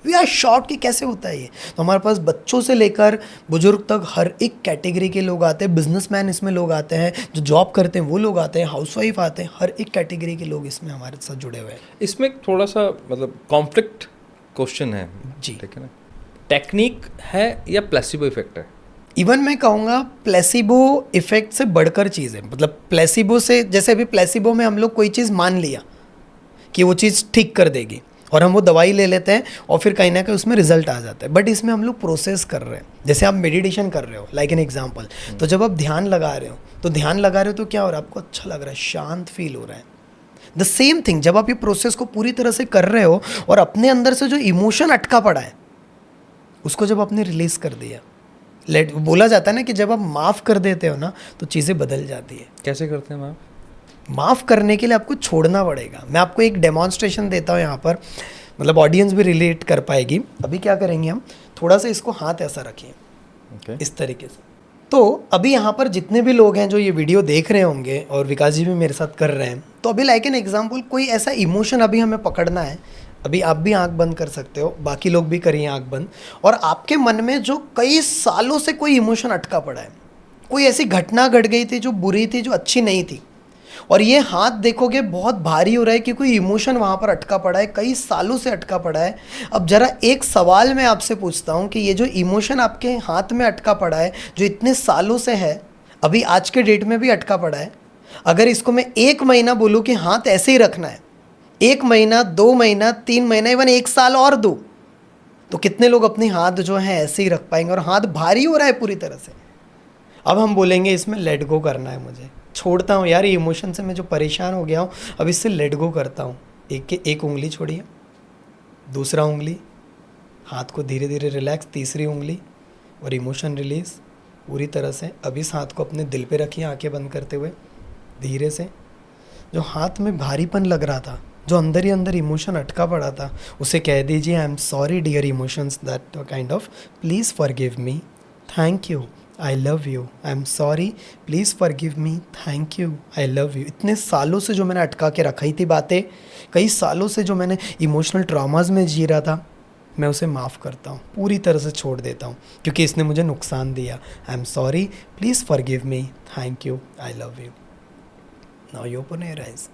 वी आर शॉक्ड कि कैसे होता है ये। तो हमारे पास बच्चों से लेकर बुजुर्ग तक हर एक कैटेगरी के लोग आते हैं, बिजनेसमैन इसमें लोग आते हैं, जो जॉब करते हैं वो लोग आते हैं, हाउसवाइफ आते हैं, हर एक कैटेगरी के लोग इसमें हमारे साथ जुड़े हुए हैं। इसमें एक थोड़ा सा मतलब कॉन्फ्लिक्ट क्वेश्चन है जी। ठीक है ना, टेक्निक है या प्लेसिबो इफेक्ट है? इवन मैं कहूँगा प्लेसिबो इफेक्ट से बढ़कर चीज़ है। मतलब प्लेसिबो से, जैसे अभी प्लेसिबो में हम लोग कोई चीज़ मान लिया कि वो चीज़ ठीक कर देगी और हम वो दवाई ले लेते हैं और फिर कहीं ना कहीं उसमें रिजल्ट आ जाता है। बट इसमें हम लोग प्रोसेस कर रहे हैं। जैसे आप मेडिटेशन कर रहे हो, लाइक एन एग्जांपल, तो जब आप ध्यान लगा रहे हो तो ध्यान लगा रहे हो तो क्या हो रहा है, आपको अच्छा लग रहा है, शांत फील हो रहा है। द सेम थिंग जब आप ये प्रोसेस को पूरी तरह से कर रहे हो और अपने अंदर से जो इमोशन अटका पड़ा है उसको जब आपने रिलीज कर दिया, बोला जाता है ना कि जब आप माफ़ कर देते हो ना तो चीज़ें बदल जाती है। कैसे करते हैं आप? माफ़ करने के लिए आपको छोड़ना पड़ेगा। मैं आपको एक डेमॉन्स्ट्रेशन देता हूँ यहाँ पर, मतलब ऑडियंस भी रिलेट कर पाएगी। अभी क्या करेंगे हम, थोड़ा सा इसको हाथ ऐसा रखिए इस तरीके से। तो अभी यहाँ पर जितने भी लोग हैं जो ये वीडियो देख रहे होंगे और विकास जी भी मेरे साथ कर रहे हैं, तो अभी लाइक एन एग्जाम्पल कोई ऐसा इमोशन अभी हमें पकड़ना है। अभी आप भी आंख बंद कर सकते हो, बाकी लोग भी करिए आंख बंद, और आपके मन में जो कई सालों से कोई इमोशन अटका पड़ा है, कोई ऐसी घटना घट गई थी जो बुरी थी, जो अच्छी नहीं थी, और ये हाथ देखोगे बहुत भारी हो रहा है कि कोई इमोशन वहाँ पर अटका पड़ा है, कई सालों से अटका पड़ा है। अब ज़रा एक सवाल मैं आपसे पूछता हूँ कि ये जो इमोशन आपके हाथ में अटका पड़ा है, जो इतने सालों से है, अभी आज के डेट में भी अटका पड़ा है, अगर इसको मैं 1 महीना बोलूँ कि हाथ ऐसे ही रखना है, 1 महीना, 2 महीना, 3 महीना, इवन 1 साल और दो, तो कितने लोग अपने हाथ जो हैं ऐसे ही रख पाएंगे? और हाथ भारी हो रहा है पूरी तरह से। अब हम बोलेंगे इसमें लेट गो करना है, मुझे छोड़ता हूँ यार, ये इमोशन से मैं जो परेशान हो गया हूँ, अब इससे लेट गो करता हूँ। एक उंगली छोड़िए, दूसरा उंगली, हाथ को धीरे धीरे रिलैक्स, तीसरी उंगली, और इमोशन रिलीज पूरी तरह से। अब इस हाथ को अपने दिल पे रखिए, आंखें बंद करते हुए धीरे से। जो हाथ में भारीपन लग रहा था, जो अंदर ही अंदर इमोशन अटका पड़ा था, उसे कह दीजिए I am sorry dear emotions that kind of, please forgive me, thank you, I love you, I am sorry, please forgive me, thank you, I love you. इतने सालों से जो मैंने अटका के रखी थी बातें, कई सालों से जो मैंने इमोशनल ट्रॉमास में जी रहा था, मैं उसे माफ़ करता हूँ, पूरी तरह से छोड़ देता हूँ, क्योंकि इसने मुझे नुकसान दिया। आई am sorry, please forgive me, thank you, I love you. Now you open your eyes.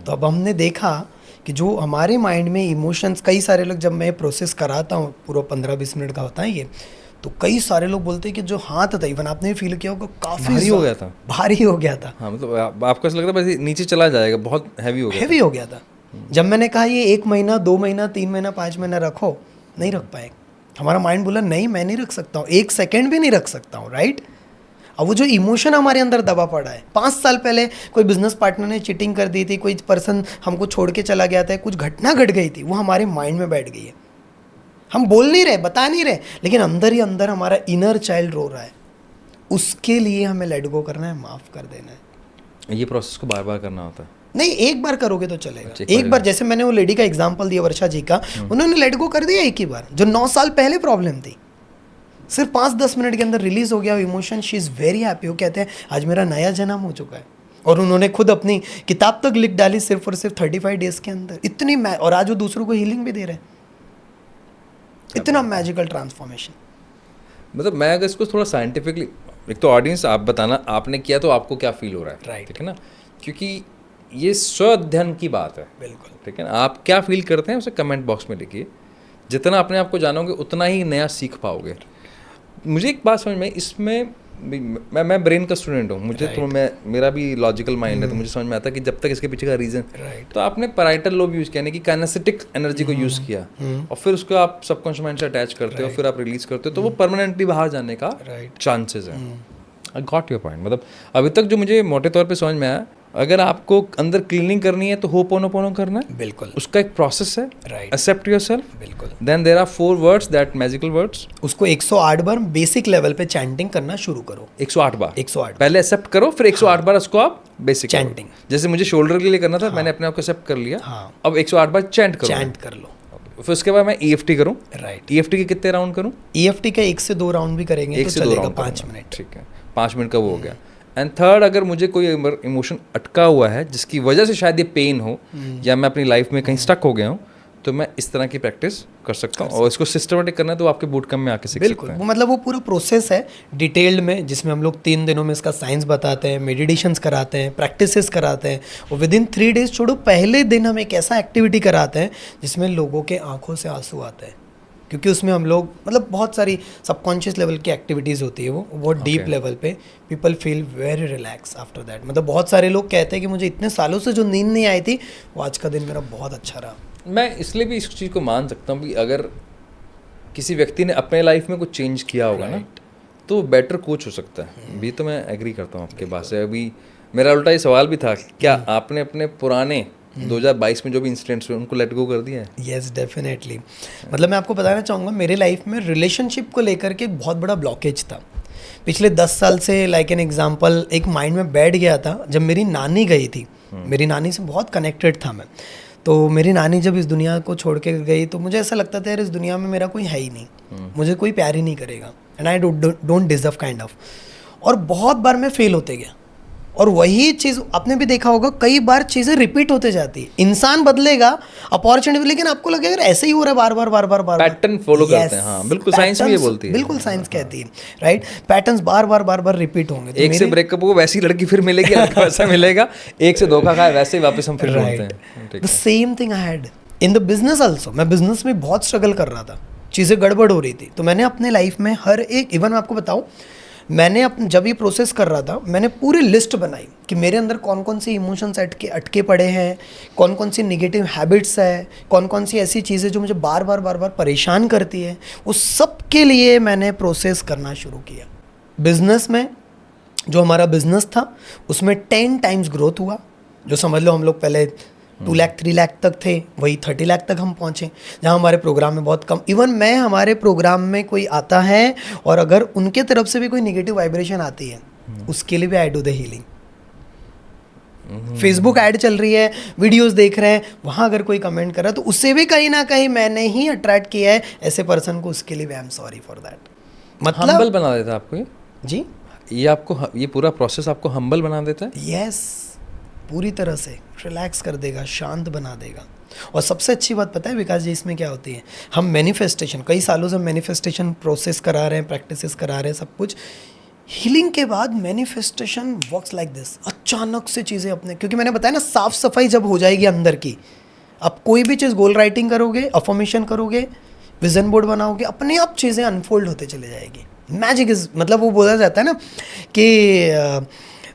तो अब हमने देखा कि जो हमारे माइंड में इमोशंस, कई सारे लोग, जब मैं प्रोसेस कराता हूँ, पूरा 15-20 मिनट का होता है ये, तो कई सारे लोग बोलते हैं कि जो हाथ था, इवन आपने फील किया होगा, काफ़ी भारी हो गया था, भारी हो गया था। हाँ, मतलब आपको ऐसा लगता है बस नीचे चला जाएगा, बहुत हैवी हो गया, हैवी हो गया था। जब मैंने कहा ये 1 महीना, 2 महीना, 3 महीना, 5 महीना रखो, नहीं रख पाए। हमारा माइंड बोला नहीं, मैं नहीं रख सकता हूँ, 1 सेकेंड भी नहीं रख सकता हूँ, राइट। अब वो जो इमोशन हमारे अंदर दबा पड़ा है, 5 साल पहले कोई बिजनेस पार्टनर ने चीटिंग कर दी थी, कोई पर्सन हमको छोड़ के चला गया था, कुछ घटना घट गई थी, वो हमारे माइंड में बैठ गई है। हम बोल नहीं रहे, बता नहीं रहे, लेकिन अंदर ही अंदर हमारा इनर चाइल्ड रो रहा है। उसके लिए हमें लेट गो करना है, माफ़ कर देना है। ये प्रोसेस को बार बार करना होता है? नहीं, एक बार करोगे तो चलेगा। एक बार, जैसे मैंने वो लेडी का एग्जाम्पल दिया, वर्षा जी का, उन्होंने लेट गो कर दिया एक ही बार। जो 9 साल पहले प्रॉब्लम थी, सिर्फ 5-10 मिनट के अंदर रिलीज हो गया emotion. She is very happy. वो कहते हैं आज मेरा नया जन्म हो चुका है। और उन्होंने खुद अपनी किताब तक लिख डाली सिर्फ और सिर्फ 35 डेज के अंदर। इतनी और आज वो दूसरों को हीलिंग भी दे रहे हैं। इतना मैजिकल ट्रांसफॉर्मेशन। मतलब मैं अगर इसको थोड़ा साइंटिफिकली, एक तो ऑडियंस आप बताना आपने किया तो आपको क्या फील हो रहा है, राइट, ठीक है ना, क्योंकि ये स्व अध्ययन की बात है, बिल्कुल, ठीक है ना। आप क्या फील करते हैं उसे कमेंट बॉक्स में लिखिए। जितना अपने आप को जानोगे उतना ही नया सीख पाओगे। मुझे एक बात समझ में, इसमें मैं ब्रेन का स्टूडेंट हूँ, मुझे तो मेरा भी लॉजिकल माइंड है, तो मुझे समझ में आता है कि जब तक इसके पीछे का रीज़न, तो आपने पैराइटल लोब यूज़ किया, यानी कि काइनेस्थेटिक एनर्जी को यूज़ किया, और फिर उसको आप सबकॉन्शियस माइंड से अटैच करते हो, फिर आप रिलीज करते हो, तो वो परमानेंटली बाहर जाने का चांसेस है। I got your point. मतलब अभी तक जो मुझे मोटे तौर पे समझ में आया, अगर आपको अंदर क्लीनिंग करनी है तो होपोनोपोनो करना है, बिल्कुल, उसका एक प्रोसेस है, राइट, एक्सेप्ट योरसेल्फ, बिल्कुल। Then there are 4 words, that magical words, उसको 108 बार बेसिक लेवल पे चैंटिंग करना शुरू करो। 108 बार, 108 पहले एक्सेप्ट करो, फिर 108 बार उसको आप बेसिक चैंटिंग। जैसे मुझे शोल्डर के लिए करना था, मैंने अपने आप को एक्सेप्ट कर लिया, अब 108 बार चैंट करो, चैंट कर लो। फिर उसके बाद मैं EFT करूँ, राइट। EFT के कितने राउंड करूँ? EFT का 1 से 2 राउंड भी करेंगे, 1 तो से 2 चलेगा राउंड, 5 मिनट, ठीक है, 5 मिनट का वो हो गया। एंड थर्ड, अगर मुझे कोई इमोशन अटका हुआ है जिसकी वजह से शायद ये पेन हो या मैं अपनी लाइफ में कहीं स्टक हो गया हूँ, तो मैं इस तरह की प्रैक्टिस कर सकता हूँ। और इसको सिस्टमेटिक करना है तो आपके बूट कैंप में आके सीख बिल्कुल, सकते वो हैं। मतलब वो पूरा प्रोसेस है डिटेल्ड में, जिसमें हम लोग 3 दिनों में इसका साइंस बताते हैं, मेडिटेशंस कराते हैं, प्रैक्टिसेस कराते हैं, और विद इन 3 डेज छोड़ो, पहले दिन हम एक ऐसा एक्टिविटी कराते हैं जिसमें लोगों के आंखों से आंसू आते हैं, क्योंकि उसमें हम लोग मतलब बहुत सारी सबकॉन्शियस लेवल की एक्टिविटीज़ होती है, वो बहुत डीप लेवल पे people feel very relax after that. मतलब बहुत सारे लोग कहते हैं कि मुझे इतने सालों से जो नींद नहीं आई थी, वो आज का दिन मेरा बहुत अच्छा रहा। मैं इसलिए भी इस चीज़ को मान सकता हूँ कि अगर किसी व्यक्ति ने अपने लाइफ में कुछ चेंज किया होगा ना, तो बेटर कोच हो सकता है। भी तो मैं एग्री करता हूँ आपके बात से। अभी मेरा उल्टा ये सवाल भी था, क्या आपने अपने पुराने 2022 में जो भी इंसिडेंट्स हुए उनको लेट गो कर दिया है? Yes, definitely. मतलब मैं आपको बताना चाहूँगा, मेरे लाइफ में रिलेशनशिप को लेकर के एक बहुत बड़ा ब्लॉकेज था पिछले 10 साल से। लाइक एन एग्जांपल, एक माइंड में बैठ गया था जब मेरी नानी गई थी। मेरी नानी से बहुत कनेक्टेड था मैं। तो मेरी नानी जब इस दुनिया को छोड़ के गई तो मुझे ऐसा लगता था यार, इस दुनिया में मेरा कोई है ही नहीं, मुझे कोई प्यार ही नहीं करेगा, and I don't deserve kind of. और बहुत बार मैं फेल होते गया, और वही चीज़ आपने भी देखा होगा, कई बार चीज़ें रिपीट होते जाती है। इंसान बदलेगा, अपॉर्चुनिटी, लेकिन आपको लगेगा यार ऐसे ही हो रहा है बार बार बार बार बार। पैटर्न फॉलो करते हैं। हाँ, बिल्कुल, साइंस भी ये बोलती है। बिल्कुल, साइंस कहती है, राइट। पैटर्न्स बार बार रिपीट होंगे। तो एक से ब्रेकअप हो वैसी लड़की फिर मिलेगी, लड़का वैसा मिलेगा। एक से धोखा खाए वैसे ही वापस हम फिर ढूंढते हैं। The same thing I had in the business also. मैं बिजनेस में बहुत स्ट्रगल कर रहा था, चीज़ें गड़बड़ हो रही थी। तो मैंने अपने लाइफ में हर एक, इवन मैं आपको बताऊं, मैंने अपने जब ये प्रोसेस कर रहा था, मैंने पूरी लिस्ट बनाई कि मेरे अंदर कौन कौन सी इमोशंस अटके पड़े हैं, कौन कौन सी निगेटिव हैबिट्स है, कौन कौन सी ऐसी चीज़ें जो मुझे बार बार परेशान करती है। उस सब के लिए मैंने प्रोसेस करना शुरू किया। बिजनेस में जो हमारा बिजनेस था उसमें 10 टाइम्स ग्रोथ हुआ। जो समझ लो हम लोग पहले 2 लाख 3 लाख तक थे, वही 30 लाख तक हम पहुँचे, जहाँ हमारे प्रोग्राम में बहुत कम, इवन मैं, हमारे प्रोग्राम में कोई आता है और अगर उनके तरफ से भी कोई नेगेटिव वाइब्रेशन आती है, उसके लिए भी I do the healing. Facebook ad चल रही है, वीडियोस देख रहे हैं, वहाँ अगर कोई कमेंट कर रहा है तो उससे भी कहीं ना कहीं मैंने ही अट्रैक्ट किया है ऐसे पर्सन को, उसके लिए भी आई एम सॉरी फॉर दैट। मतलब हम्बल बना देता है आपको ये? जी, ये पूरा प्रोसेस आपको हम्बल बना देता है? यस, पूरी तरह से रिलैक्स कर देगा, शांत बना देगा। और सबसे अच्छी बात पता है विकास जी इसमें क्या होती है, हम मैनिफेस्टेशन, कई सालों से मैनिफेस्टेशन प्रोसेस करा रहे हैं, प्रैक्टिसेस करा रहे हैं, सब कुछ। हीलिंग के बाद मैनिफेस्टेशन वर्क्स लाइक दिस, अचानक से चीज़ें अपने, क्योंकि मैंने बताया ना, साफ सफाई जब हो जाएगी अंदर की, आप कोई भी चीज़ गोल राइटिंग करोगे, अफर्मेशन करोगे, विजन बोर्ड बनाओगे, अपने आप चीज़ें अनफोल्ड होते चले जाएगी। मैजिक इज, मतलब वो बोला जाता है ना कि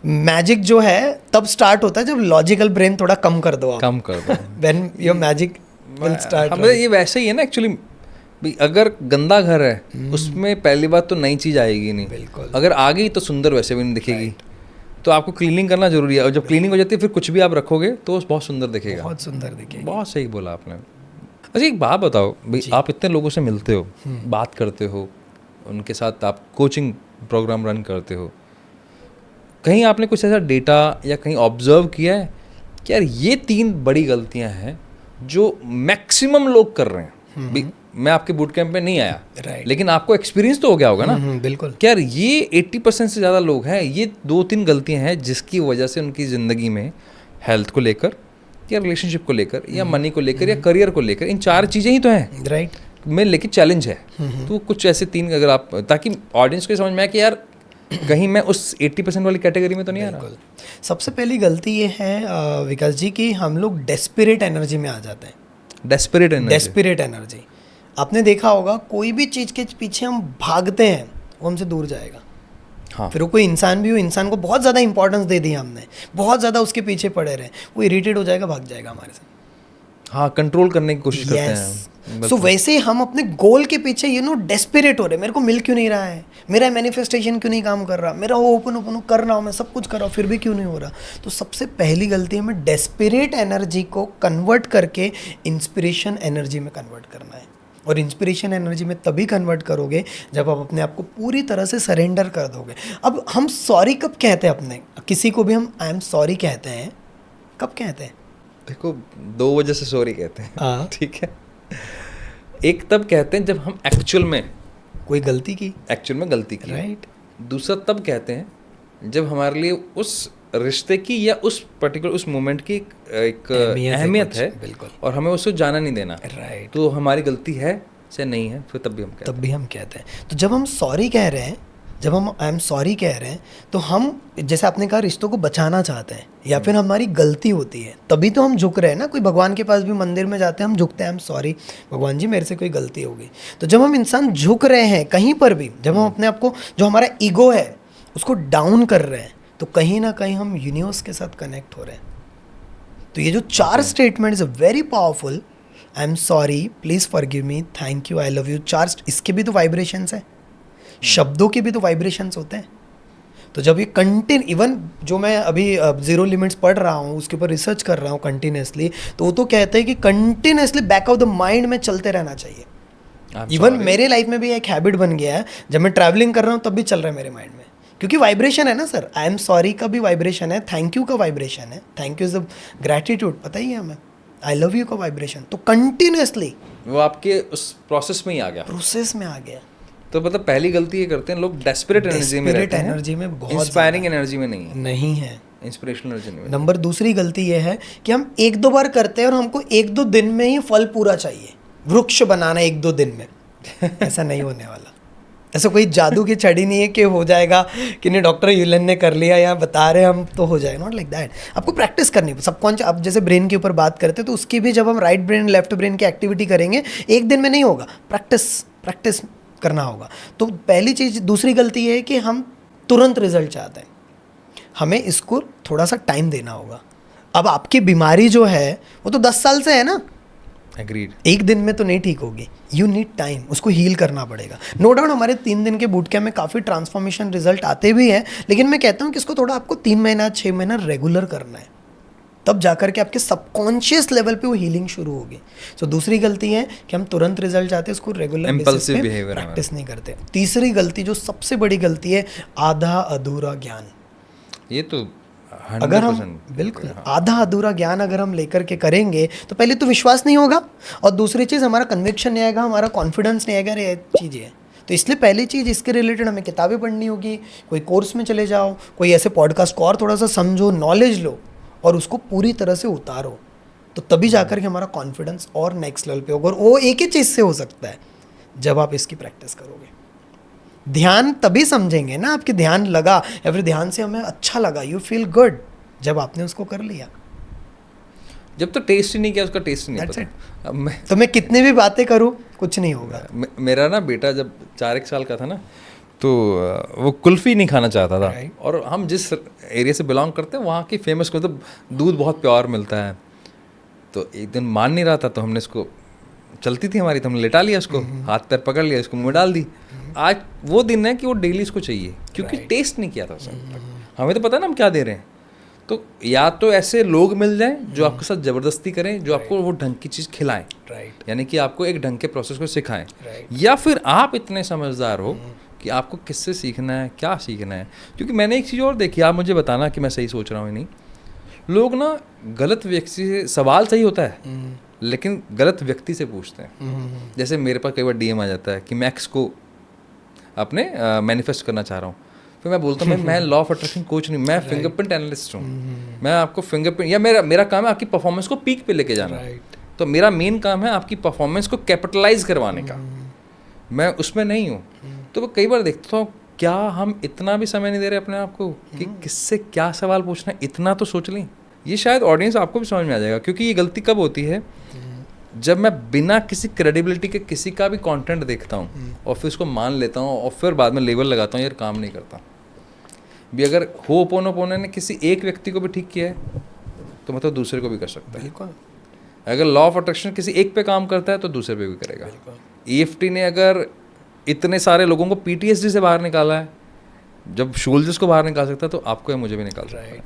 मैजिक जो है तब स्टार्ट होता है जब लॉजिकल ब्रेन थोड़ा कम कर दो आप, कम कर दो। When your magic will start. हमें ये वैसे ही है ना एक्चुअली। अगर गंदा घर है उसमें पहली बात तो नई चीज़ आएगी नहीं, बिल्कुल। अगर आ गई तो सुंदर वैसे भी नहीं दिखेगी। तो आपको क्लीनिंग करना जरूरी है, और जब क्लीनिंग हो जाती है फिर कुछ भी आप रखोगे तो बहुत सुंदर दिखेगा। बहुत सुंदर दिखेगा। बहुत सही बोला आपने। अच्छा, एक बात बताओ भाई, आप इतने लोगों से मिलते हो, बात करते हो, उनके साथ आप कोचिंग प्रोग्राम रन करते हो, कहीं आपने कुछ ऐसा डेटा या कहीं ऑब्जर्व किया है कि यार ये 3 बड़ी गलतियां हैं जो मैक्सिमम लोग कर रहे हैं? मैं आपके बूट कैंप में नहीं आया, लेकिन आपको एक्सपीरियंस तो हो गया होगा ना। बिल्कुल। क्या यार ये 80% से ज़्यादा लोग हैं, ये 2-3 गलतियां हैं जिसकी वजह से उनकी ज़िंदगी में हेल्थ को लेकर या रिलेशनशिप को लेकर या मनी को लेकर या करियर को लेकर, इन 4 चीज़ें ही तो हैं, राइट, में लेकिन चैलेंज है। तो कुछ ऐसे 3 अगर आप, ताकि ऑडियंस को समझ में आए कि यार कहीं मैं उस 80% वाली कैटेगरी में तो नहीं आ रहा। सबसे पहली गलती ये है विकास जी कि हम लोग डेस्परेट एनर्जी में आ जाते हैं। डेस्परेट एनर्जी, आपने देखा होगा कोई भी चीज़ के पीछे हम भागते हैं वो हमसे दूर जाएगा। हाँ। फिर वो कोई इंसान भी हो, इंसान को बहुत ज़्यादा इंपॉर्टेंस दे दी हमने, बहुत ज़्यादा उसके पीछे पड़े रहे, वो इरिटेट हो जाएगा, भाग जाएगा हमारे से। हाँ, कंट्रोल करने की कोशिश करते हैं। सो वैसे हम अपने गोल के पीछे डेस्परेट हो रहे, मेरे को मिल क्यों नहीं रहा है, मेरा मैनिफेस्टेशन क्यों नहीं काम कर रहा, मेरा वो ओपन कर रहा हूँ, मैं सब कुछ कर रहा हूँ, फिर भी क्यों नहीं हो रहा। तो सबसे पहली गलती हमें डेस्परेट एनर्जी को कन्वर्ट करके इंस्पिरेशन एनर्जी में कन्वर्ट करना है। और इंस्पिरेशन एनर्जी में तभी कन्वर्ट करोगे जब आप अपने आप को पूरी तरह से सरेंडर कर दोगे। अब हम सॉरी कब कहते हैं, अपने किसी को भी हम आई एम सॉरी कहते हैं, कब कहते हैं? देखो, 2 वजह से सॉरी कहते हैं, ठीक है। एक तब कहते हैं जब हम एक्चुअल में कोई गलती की, गलती की, राइट। दूसरा तब कहते हैं जब हमारे लिए उस रिश्ते की या उस पर्टिकुलर उस मोमेंट की एक अहमियत है, बिल्कुल, और हमें उसको जाना नहीं देना, राइट, तो हमारी गलती है से नहीं है, फिर तब भी हम कहते तब भी हम कहते हैं। तो जब हम सॉरी कह रहे हैं, जब हम आई एम सॉरी कह रहे हैं, तो हम जैसे आपने कहा रिश्तों को बचाना चाहते हैं या फिर हमारी गलती होती है, तभी तो हम झुक रहे हैं ना। कोई भगवान के पास भी मंदिर में जाते हैं, हम झुकते हैं, आई एम सॉरी भगवान जी मेरे से कोई गलती हो गई। तो जब हम इंसान झुक रहे हैं कहीं पर भी, जब हम अपने आप को, जो हमारा ईगो है उसको डाउन कर रहे हैं, तो कहीं ना कहीं हम यूनिवर्स के साथ कनेक्ट हो रहे हैं। तो ये जो 4 स्टेटमेंट्स है very powerful, I am sorry, please forgive me, thank you, I love you, 4 इसके भी तो वाइब्रेशंस है, शब्दों के भी तो वाइब्रेशंस होते हैं। तो जब ये इवन जो मैं अभी 0 लिमिट्स पढ़ रहा हूँ, उसके ऊपर रिसर्च कर रहा हूँ कंटिन्यूसली, तो वो तो कहते हैं कि continuously back of the mind में चलते रहना चाहिए। इवन मेरे लाइफ में भी एक हैबिट बन गया है, जब मैं ट्रैवलिंग कर रहा हूँ तब भी चल रहा है मेरे माइंड में, क्योंकि वाइब्रेशन है ना सर। आई एम सॉरी का भी वाइब्रेशन है, थैंक यू का वाइब्रेशन है, thank you is the gratitude, पता ही है हमें, आई लव यू का वाइब्रेशन। तो कंटिन्यूसली वो आपके उस प्रोसेस में ही आ गया, प्रोसेस में आ गया। तो मतलब पहली गलती ये करते हैं लोग, डेस्परेट एनर्जी में रहते हैं, एनर्जी में बहुत इंस्पायरिंग एनर्जी में नहीं है, नहीं है, इंस्पिरेशनल एनर्जी में। नंबर दूसरी गलती ये है कि हम 1-2 बार करते हैं और हमको 1-2 दिन में ही फल पूरा चाहिए, वृक्ष बनाना 1-2 दिन में। ऐसा नहीं होने वाला, ऐसा कोई जादू की छड़ी नहीं है कि हो जाएगा, कि नहीं डॉक्टर यूलन ने कर लिया या बता रहे हम तो हो जाएगा, नॉट लाइक दैट। आपको प्रैक्टिस करनी है। सबकॉन्शियस, अब जैसे ब्रेन के ऊपर बात करते हैं, तो उसकी भी जब हम राइट ब्रेन लेफ्ट ब्रेन की एक्टिविटी करेंगे, एक दिन में नहीं होगा, प्रैक्टिस करना होगा। तो पहली चीज़, दूसरी गलती ये है कि हम तुरंत रिजल्ट चाहते हैं, हमें इसको थोड़ा सा टाइम देना होगा। अब आपकी बीमारी जो है वो तो 10 साल से है ना, एग्रीड, एक दिन में तो नहीं ठीक होगी, यू नीड टाइम, उसको हील करना पड़ेगा। नो डाउट हमारे 3 दिन के बूट कैंप में काफ़ी ट्रांसफॉर्मेशन रिजल्ट आते भी हैं, लेकिन मैं कहता हूँ कि इसको थोड़ा आपको 3 महीना 6 महीना रेगुलर करना है, तब जाकर के आपके सबकॉन्शियस लेवल पे वो हीलिंग शुरू होगी। सो दूसरी गलती है कि हम तुरंत रिजल्ट चाहते हैं, उसको रेगुलर बेसिस पे प्रैक्टिस नहीं करते। तीसरी गलती जो सबसे बड़ी गलती है, आधा अधूरा ज्ञान। ये तो 100%, अगर हम बिल्कुल आधा अधूरा ज्ञान अगर हम लेकर के करेंगे, तो पहले तो विश्वास नहीं होगा, और दूसरी चीज़ हमारा कन्विक्शन नहीं आएगा, हमारा कॉन्फिडेंस नहीं आएगा, ये चीज़ें है। तो इसलिए पहली चीज़ इसके रिलेटेड हमें किताबें पढ़नी होगी, कोई कोर्स में चले जाओ, कोई ऐसे पॉडकास्ट को और थोड़ा सा समझो, नॉलेज लो और उसको पूरी तरह से उतारो, तो तभी जाकर के हमारा कॉन्फिडेंस और नेक्स्ट लेवल पे होगा। और वो एक ही चीज़ से हो सकता है, जब आप इसकी प्रैक्टिस करोगे। ध्यान तभी समझेंगे ना, आपके ध्यान लगा या फिर ध्यान से हमें अच्छा लगा, यू फील गुड, जब आपने उसको कर लिया। जब तो टेस्ट ही नहीं किया, उसका टेस्ट ही नहीं That's पता। अब तो मैं कितनी भी बातें करूँ कुछ नहीं होगा। मेरा ना बेटा जब 4-1 साल का था ना, तो वो कुल्फ़ी नहीं खाना चाहता था, और हम जिस एरिया से बिलोंग करते हैं वहाँ की फेमस, मतलब दूध बहुत प्योर मिलता है। तो एक दिन मान नहीं रहा था, तो हमने इसको, चलती थी हमारी, तो हमने लेटा लिया उसको, हाथ पैर पकड़ लिया, इसको मुँह में डाल दी। आज वो दिन है कि वो डेली इसको चाहिए, क्योंकि टेस्ट नहीं किया था उसने। हमें तो पता है ना हम क्या दे रहे हैं। तो या तो ऐसे लोग मिल जाएं जो आपके साथ ज़बरदस्ती करें, जो आपको वो ढंग की चीज़ खिलाएं, यानी कि आपको एक ढंग के प्रोसेस को सिखाएं, या फिर आप इतने समझदार हो कि आपको किससे सीखना है, क्या सीखना है। क्योंकि मैंने एक चीज़ और देखी, आप मुझे बताना कि मैं सही सोच रहा हूँ या नहीं। लोग ना गलत व्यक्ति से, सवाल सही होता है लेकिन गलत व्यक्ति से पूछते हैं। जैसे मेरे पास कई बार DM आ जाता है कि मैं एक्स को अपने मैनिफेस्ट करना चाह रहा हूँ, फिर मैं बोलता हूँ मैं लॉ ऑफ अट्रैक्शन कोच नहीं, मैं फिंगरप्रिंट एनालिस्ट हूँ। मैं आपको फिंगरप्रिंट, या मेरा काम है आपकी परफॉर्मेंस को पीक पे लेके जाना। तो मेरा मेन काम है आपकी परफॉर्मेंस को कैपिटलाइज करवाने का, मैं उसमें नहीं हूँ। तो मैं कई बार देखता हूँ, क्या हम इतना भी समय नहीं दे रहे अपने आप को कि किससे क्या सवाल पूछना है, इतना तो सोच लें। ये शायद ऑडियंस आपको भी समझ में आ जाएगा, क्योंकि ये गलती कब होती है, जब मैं बिना किसी क्रेडिबिलिटी के किसी का भी कंटेंट देखता हूँ और फिर उसको मान लेता हूँ और फिर बाद में लेबल लगाता हूँ, यार काम नहीं करता भी। अगर होपोनोपोनो ने किसी एक व्यक्ति को भी ठीक किया है, तो मतलब दूसरे को भी कर सकता है। अगर लॉ ऑफ अट्रैक्शन किसी एक पे काम करता है, तो दूसरे पे भी करेगा। EFT ने अगर इतने सारे लोगों को PTSD से बाहर निकाला है, जब शोल्जर्स को बाहर निकाल सकता है, तो आपको या मुझे भी निकाल सकता है।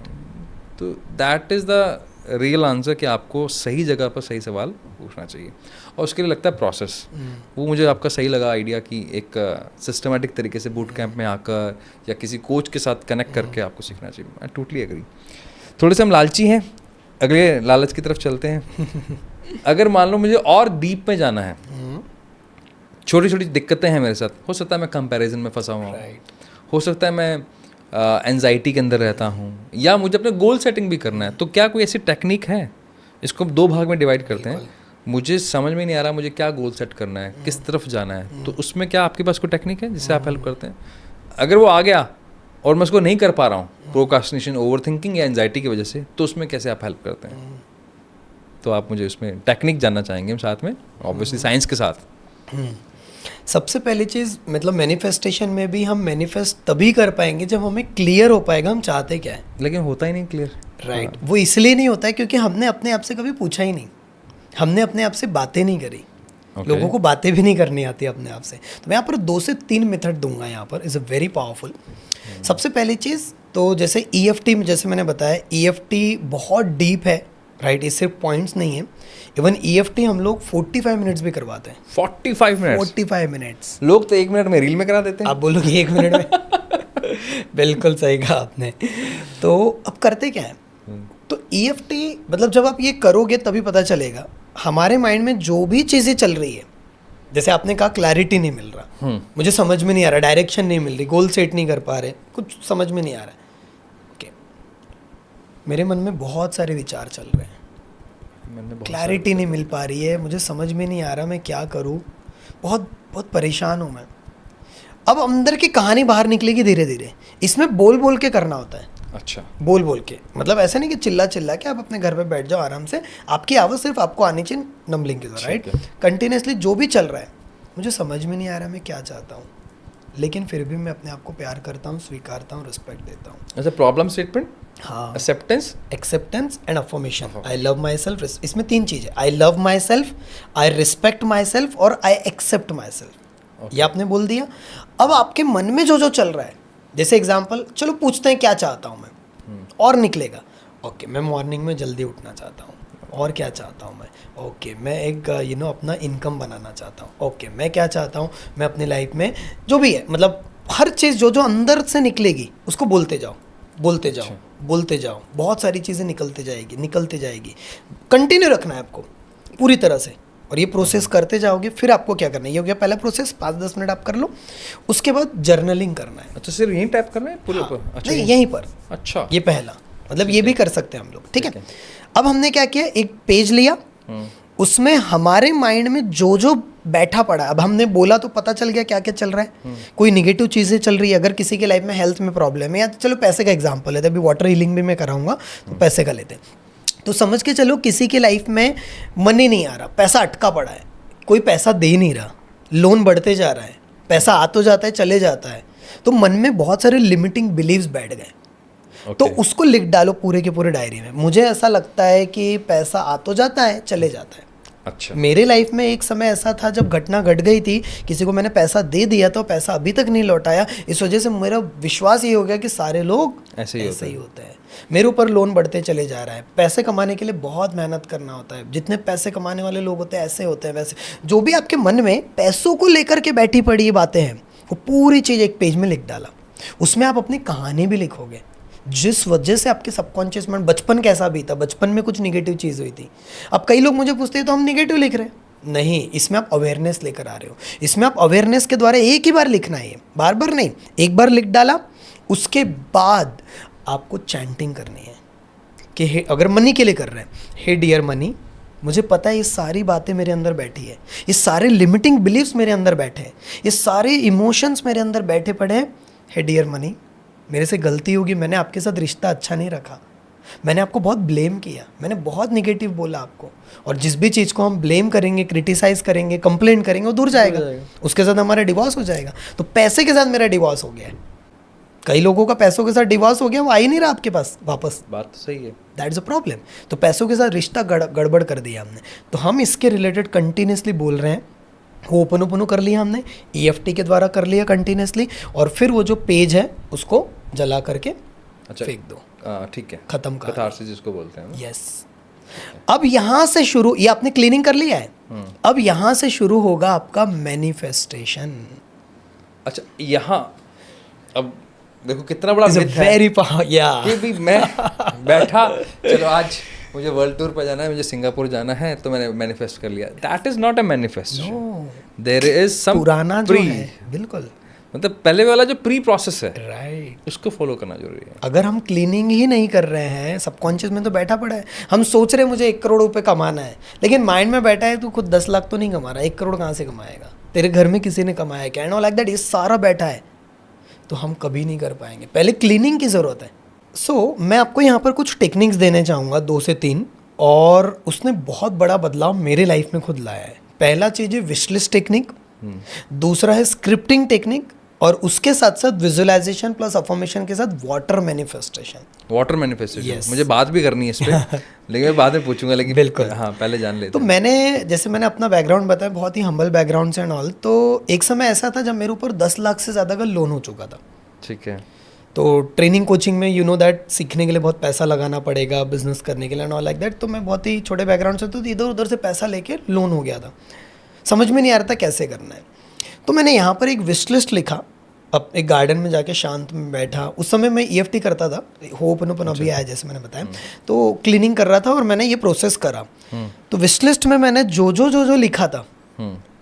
तो that is the real answer, कि आपको सही जगह पर सही सवाल पूछना चाहिए। और उसके लिए लगता है प्रोसेस। वो मुझे आपका सही लगा आइडिया, कि एक सिस्टमेटिक तरीके से बूट कैंप में आकर या किसी कोच के साथ कनेक्ट करके आपको सीखना चाहिए। I totally agree. थोड़े से हम लालची हैं, अगले लालच की तरफ चलते हैं। अगर मान लो मुझे और डीप में जाना है, छोटी छोटी दिक्कतें हैं मेरे साथ, हो सकता है मैं कंपैरिजन में फंसा हुआ हूँ, हो सकता है मैं एंजाइटी के अंदर रहता हूँ, या मुझे अपने गोल सेटिंग भी करना है, तो क्या कोई ऐसी टेक्निक है? इसको हम 2 भाग में डिवाइड करते हैं। मुझे समझ में नहीं आ रहा मुझे क्या गोल सेट करना है, किस तरफ जाना है, तो उसमें क्या आपके पास कोई टेक्निक है जिससे आप हेल्प करते हैं? अगर वो आ गया और मैं उसको नहीं कर पा रहा हूँ, प्रोक्रास्टिनेशन, ओवरथिंकिंग या एंजाइटी की वजह से, तो उसमें कैसे आप हेल्प करते हैं? तो आप मुझे उसमें टेक्निक जानना चाहेंगे हम साथ में, ऑब्वियसली साइंस के साथ। सबसे पहली चीज़, मतलब मैनिफेस्टेशन में भी हम मैनिफेस्ट तभी कर पाएंगे जब हमें क्लियर हो पाएगा हम चाहते क्या है। लेकिन होता ही नहीं क्लियर। राइट, वो इसलिए नहीं होता है क्योंकि हमने अपने आप से कभी पूछा ही नहीं, हमने अपने आप से बातें नहीं करी। लोगों को बातें भी नहीं करनी आती अपने आप से। तो मैं यहाँ पर 2 से 3 मेथड दूंगा, यहाँ पर इज़ अ वेरी पावरफुल। सबसे पहली चीज़ तो जैसे EFT में, जैसे मैंने बताया, EFT बहुत डीप है, राइट, ये सिर्फ पॉइंट्स नहीं है। इवन EFT हम लोग 45 मिनट्स भी करवाते हैं। 45 मिनट्स? 45 मिनट्स। लोग तो 1 मिनट में रील में करा देते हैं। आप बोलोगे 1 मिनट में? बिल्कुल सही कहा आपने। तो अब करते क्या है, तो EFT मतलब जब आप ये करोगे तभी पता चलेगा हमारे माइंड में जो भी चीज़ें चल रही है। जैसे आपने कहा क्लैरिटी नहीं मिल रहा, मुझे समझ में नहीं आ रहा, डायरेक्शन नहीं मिल रही, गोल सेट नहीं कर पा रहे, कुछ समझ में नहीं आ रहा। ओके, मेरे मन में बहुत सारे विचार चल रहे हैं, क्लैरिटी नहीं मिल पा रही है, मुझे समझ में नहीं आ रहा मैं क्या करूँ, बहुत बहुत परेशान हूँ मैं। अब अंदर की कहानी बाहर निकलेगी धीरे धीरे। इसमें बोल बोल के करना होता है। अच्छा, बोल बोल के, मतलब ऐसा नहीं कि चिल्ला चिल्ला के आप अपने घर पे बैठ जाओ आराम से, आपकी आवाज़ सिर्फ आपको आनी चाहिए नंबलिंग के द्वारा, राइट। कंटिन्यूसली जो भी चल रहा है, मुझे समझ में नहीं आ रहा मैं क्या चाहता हूँ, लेकिन फिर भी मैं अपने आप को प्यार करता हूँ, स्वीकारता हूँ, रिस्पेक्ट देता हूँ। ऐसा प्रॉब्लम स्टेटमेंट, हाँ, acceptance and affirmation. I love my self, इसमें 3 चीज़ें, I love my self, I respect my self और आई एक्सेप्ट माई सेल्फ। ये आपने बोल दिया। अब आपके मन में जो जो चल रहा है, जैसे एग्जाम्पल, चलो पूछते हैं क्या चाहता हूँ मैं, और निकलेगा। ओके, मैं मॉर्निंग में जल्दी उठना चाहता हूँ। और क्या चाहता हूँ मैं? ओके, मैं एक अपना इनकम बनाना चाहता हूँ। ओके, मैं क्या चाहता हूँ, मैं अपनी लाइफ में जो भी है, मतलब हर चीज़ जो जो अंदर से निकलेगी उसको बोलते जाओ, बोलते जाओ, बोलते जाओ, बहुत सारी चीज़ें निकलते जाएगी। कंटिन्यू रखना है आपको पूरी तरह से, और ये प्रोसेस करते जाओगे। फिर आपको क्या करना है, ये हो गया पहला प्रोसेस, 5-10 मिनट आप कर लो। उसके बाद जर्नलिंग करना है। अच्छा, सिर्फ यहीं टैप करना है पूरे ऊपर? हाँ, नहीं, यहीं पर। अच्छा, ये पहला, मतलब ये भी कर सकते हैं हम लोग, ठीक है। अब हमने क्या किया, एक पेज लिया, उसमें हमारे माइंड में जो जो बैठा पड़ा, अब हमने बोला तो पता चल गया क्या क्या चल रहा है। कोई निगेटिव चीज़ें चल रही है, अगर किसी के लाइफ में हेल्थ में प्रॉब्लम है, या चलो पैसे का एग्जांपल लेते हैं, अभी वाटर हीलिंग भी मैं कराऊंगा, तो पैसे का लेते हैं। तो समझ के चलो किसी के लाइफ में मनी नहीं आ रहा, पैसा अटका पड़ा है, कोई पैसा दे नहीं रहा, लोन बढ़ते जा रहा है, पैसा आ तो जाता है चले जाता है, तो मन में बहुत सारे लिमिटिंग बिलीव्स बैठ गए। तो उसको लिख डालो पूरे के पूरे डायरी में। मुझे ऐसा लगता है कि पैसा आ तो जाता है चले जाता है। अच्छा, मेरे लाइफ में एक समय ऐसा था जब घटना घट गई थी, किसी को मैंने पैसा दे दिया तो पैसा अभी तक नहीं लौटाया। इस वजह से मेरा विश्वास ये हो गया कि सारे लोग ऐसे ही होते हैं। मेरे ऊपर लोन बढ़ते चले जा रहा है। पैसे कमाने के लिए बहुत मेहनत करना होता है, जितने पैसे कमाने वाले लोग होते हैं ऐसे होते हैं वैसे। जो भी आपके मन में पैसों को लेकर के बैठी पड़ी बातें हैं, वो पूरी चीज़ एक पेज में लिख डाला। उसमें आप अपनी कहानी भी लिखोगे, जिस वजह से आपके सबकॉन्शियस माइंड, बचपन कैसा भी था, बचपन में कुछ निगेटिव चीज़ हुई थी। अब कई लोग मुझे पूछते हैं तो हम निगेटिव लिख रहे हैं। नहीं, इसमें आप अवेयरनेस लेकर आ रहे हो। इसमें आप अवेयरनेस के द्वारा एक ही बार लिखना है, बार बार नहीं, एक बार लिख डाला। उसके बाद आपको चैंटिंग करनी है कि अगर मनी के लिए कर रहे हैं, हे डियर मनी, मुझे पता है ये सारी बातें मेरे अंदर बैठी है, ये सारे लिमिटिंग बिलीव्स मेरे अंदर बैठे हैं, ये सारे इमोशंस मेरे अंदर बैठे पड़े हैं। हे डियर मनी, मेरे से गलती होगी, मैंने आपके साथ रिश्ता अच्छा नहीं रखा, मैंने आपको बहुत ब्लेम किया, मैंने बहुत निगेटिव बोला आपको। और जिस भी चीज़ को हम ब्लेम करेंगे, क्रिटिसाइज करेंगे, कंप्लेंट करेंगे, वो दूर जाएगा, उसके साथ हमारा डिवोर्स हो जाएगा। तो पैसे के साथ मेरा डिवोर्स हो गया है। कई लोगों का पैसों के साथ डिवोर्स हो गया, वो आ ही नहीं रहा आपके पास वापस। बात तो सही है, दैट्स अ प्रॉब्लम। तो पैसों के साथ रिश्ता गड़बड़ कर दिया हमने। तो हम इसके रिलेटेड कंटिन्यूसली बोल रहे हैं। वो ओपन कर लिया हमने, EFT के द्वारा कर लिया कंटिन्यूसली, और फिर वो जो पेज है उसको जला करके फेंक दो। ठीक है, खत्म कर, कैथार्सिस जिसको बोलते हैं। यस। अब यहाँ से शुरू, ये आपने क्लीनिंग कर लिया है, अब यहाँ से शुरू होगा आपका मैनिफेस्टेशन। अच्छा, यहाँ अब देखो कितना बड़ा मिथ है। वेरी कि भी मैं बैठा, चलो आज मुझे वर्ल्ड टूर पर जाना है, मुझे सिंगापुर जाना है, तो मैंने मैनिफेस्ट कर लिया। That is not a manifestation, there is some पुराना जो है, बिल्कुल मतलब पहले वाला जो प्री प्रोसेस है राइट। उसको फॉलो करना जरूरी है। अगर हम क्लीनिंग ही नहीं कर रहे हैं, सबकॉन्शियस में तो बैठा पड़ा है, हम सोच रहे हैं मुझे 1 करोड़ रुपए कमाना है, लेकिन माइंड में बैठा है तू खुद 10 लाख तो नहीं कमा रहा, 1 करोड़ कहाँ से कमाएगा, तेरे घर में किसी ने कमाया क्या, एंड ऑल लाइक दैट, ये सारा बैठा है, तो हम कभी नहीं कर पाएंगे। पहले क्लीनिंग की ज़रूरत है। सो मैं आपको यहाँ पर कुछ टेक्निक्स देने चाहूँगा, 2 से 3, और उसने बहुत बड़ा बदलाव मेरे लाइफ में खुद लाया है। पहला चीज़ है विशलिस्ट टेक्निक, दूसरा है स्क्रिप्टिंग टेक्निक, और उसके साथ साथ विजुअलाइजेशन प्लस अफर्मेशन के साथ water manifestation. Water manifestation Yes. मुझे बात भी करनी है इस पे लेकिन मैं बाद में पूछूंगा, लेकिन बिल्कुल। हाँ पहले जान लेते तो हैं। मैंने अपना बैकग्राउंड बताया, बहुत ही हम्बल बैकग्राउंड से एंड ऑल। तो एक समय ऐसा था जब मेरे ऊपर 10 लाख से ज़्यादा का लोन हो चुका था। ठीक है। तो ट्रेनिंग कोचिंग में यू नो दैट सीखने के लिए बहुत पैसा लगाना पड़ेगा, बिजनेस करने के लिए एंड ऑल लाइक दैट। तो मैं बहुत ही छोटे बैकग्राउंड से, तो इधर उधर से पैसा लेके लोन हो गया था, समझ में नहीं आ रहा था कैसे करना है। तो मैंने यहाँ पर एक विश लिस्ट लिखा, अब एक गार्डन में जाके शांत में बैठा। उस समय मैं EFT करता था, होपनोपन अभी आया जैसे मैंने बताया, तो क्लीनिंग कर रहा था और मैंने ये प्रोसेस करा। तो विश लिस्ट में मैंने जो लिखा था,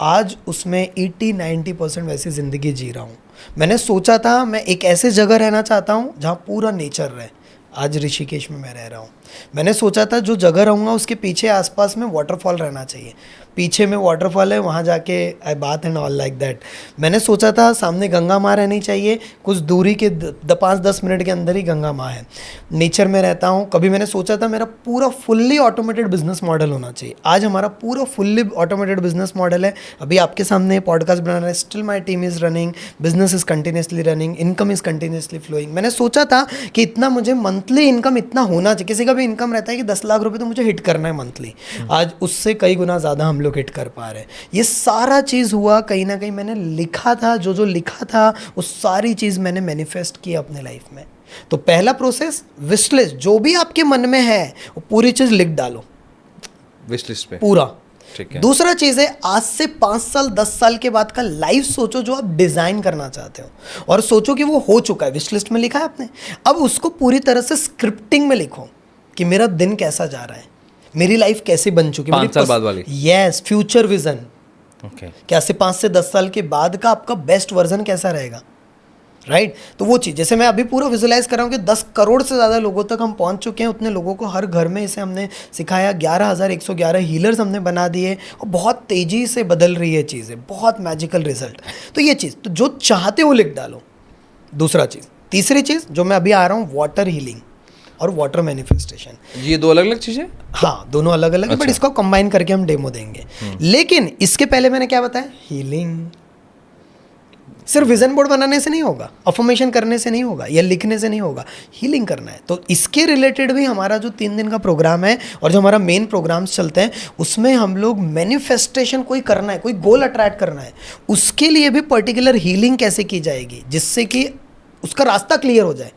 आज उसमें 80-90% वैसी ज़िंदगी जी रहा हूँ। मैंने सोचा था मैं एक ऐसे जगह रहना चाहता हूँ जहाँ पूरा नेचर रहे, आज ऋषिकेश में मैं रह रहा हूँ। मैंने सोचा था जो जगह रहूँगा उसके पीछे आसपास में वाटरफॉल रहना चाहिए, पीछे में वाटरफॉल है, वहाँ जाके आई बात एंड ऑल लाइक दैट। मैंने सोचा था सामने गंगा माँ रहनी चाहिए, कुछ दूरी के 5-10 मिनट के अंदर ही गंगा माँ है, नेचर में रहता हूँ। कभी मैंने सोचा था मेरा पूरा फुल्ली ऑटोमेटेड बिजनेस मॉडल होना चाहिए, आज हमारा पूरा फुल्ली ऑटोमेटेड बिजनेस मॉडल है। अभी आपके सामने पॉडकास्ट बना रहा है, still my team is running, business is continuously running, income is continuously flowing. मैंने सोचा था कि इतना मुझे मंथली इनकम इतना होना चाहिए। किसी का भी इनकम रहता है कि 10 लाख रुपए तो मुझे हिट करना है मंथली, आज उससे कई गुना ज़्यादा हम लोग हिट कर पा रहे हैं। ये सारा चीज़ हुआ कहीं ना कहीं, मैंने लिखा था, जो लिखा था वो सारी चीज़ मैंने मैनिफेस्ट की अपने लाइफ में। तो पहला प्रोसेस विश लिस्ट, जो भी आपके मन में है वो पूरी चीज़ लिख डालो विश लिस्ट पे पूरा। ठीक है। दूसरा चीज़ है, आज से 5 साल 10 साल के बाद का लाइफ सोचो जो आप डिज़ाइन करना चाहते हो, और सोचो कि वो हो चुका है, विश लिस्ट में लिखा है आपने। अब उसको पूरी तरह से स्क्रिप्टिंग में लिखो कि मेरा दिन कैसा जा रहा है, मेरी लाइफ कैसे बन चुकी है, 5 साल बाद वाली। Yes, future vision. ओके। कि आज से 5 से 10 साल के बाद का आपका बेस्ट वर्जन कैसा रहेगा, राइट। तो वो चीज़, जैसे मैं अभी पूरा विजुलाइज कर रहा हूँ कि 10 करोड़ से ज़्यादा लोगों तक हम पहुँच चुके हैं, उतने लोगों को हर घर में इसे हमने सिखाया, 11,111 हीलर्स हमने बना दिए, और बहुत तेज़ी से बदल रही है चीज़ें, बहुत मैजिकल रिजल्ट। तो ये चीज़, तो जो चाहते हो लिख डालो, दूसरा चीज़। तीसरी चीज़ जो मैं अभी आ रहा हूँ, वाटर हीलिंग और वाटर मैनिफेस्टेशन। ये 2 अलग अलग चीज़ें? हाँ, दोनों अलग अलग है, बट इसको कंबाइन करके हम डेमो देंगे। लेकिन इसके पहले मैंने क्या बताया, हीलिंग। सिर्फ विजन बोर्ड बनाने से नहीं होगा, अफर्मेशन करने से नहीं होगा, या लिखने से नहीं होगा, हीलिंग करना है। तो इसके रिलेटेड भी हमारा जो 3 दिन का प्रोग्राम है, और जो हमारा मेन प्रोग्राम्स चलते हैं, उसमें हम लोग मैनिफेस्टेशन कोई करना है, कोई गोल अट्रैक्ट करना है, उसके लिए भी पर्टिकुलर हीलिंग कैसे की जाएगी, जिससे कि उसका रास्ता क्लियर हो जाए।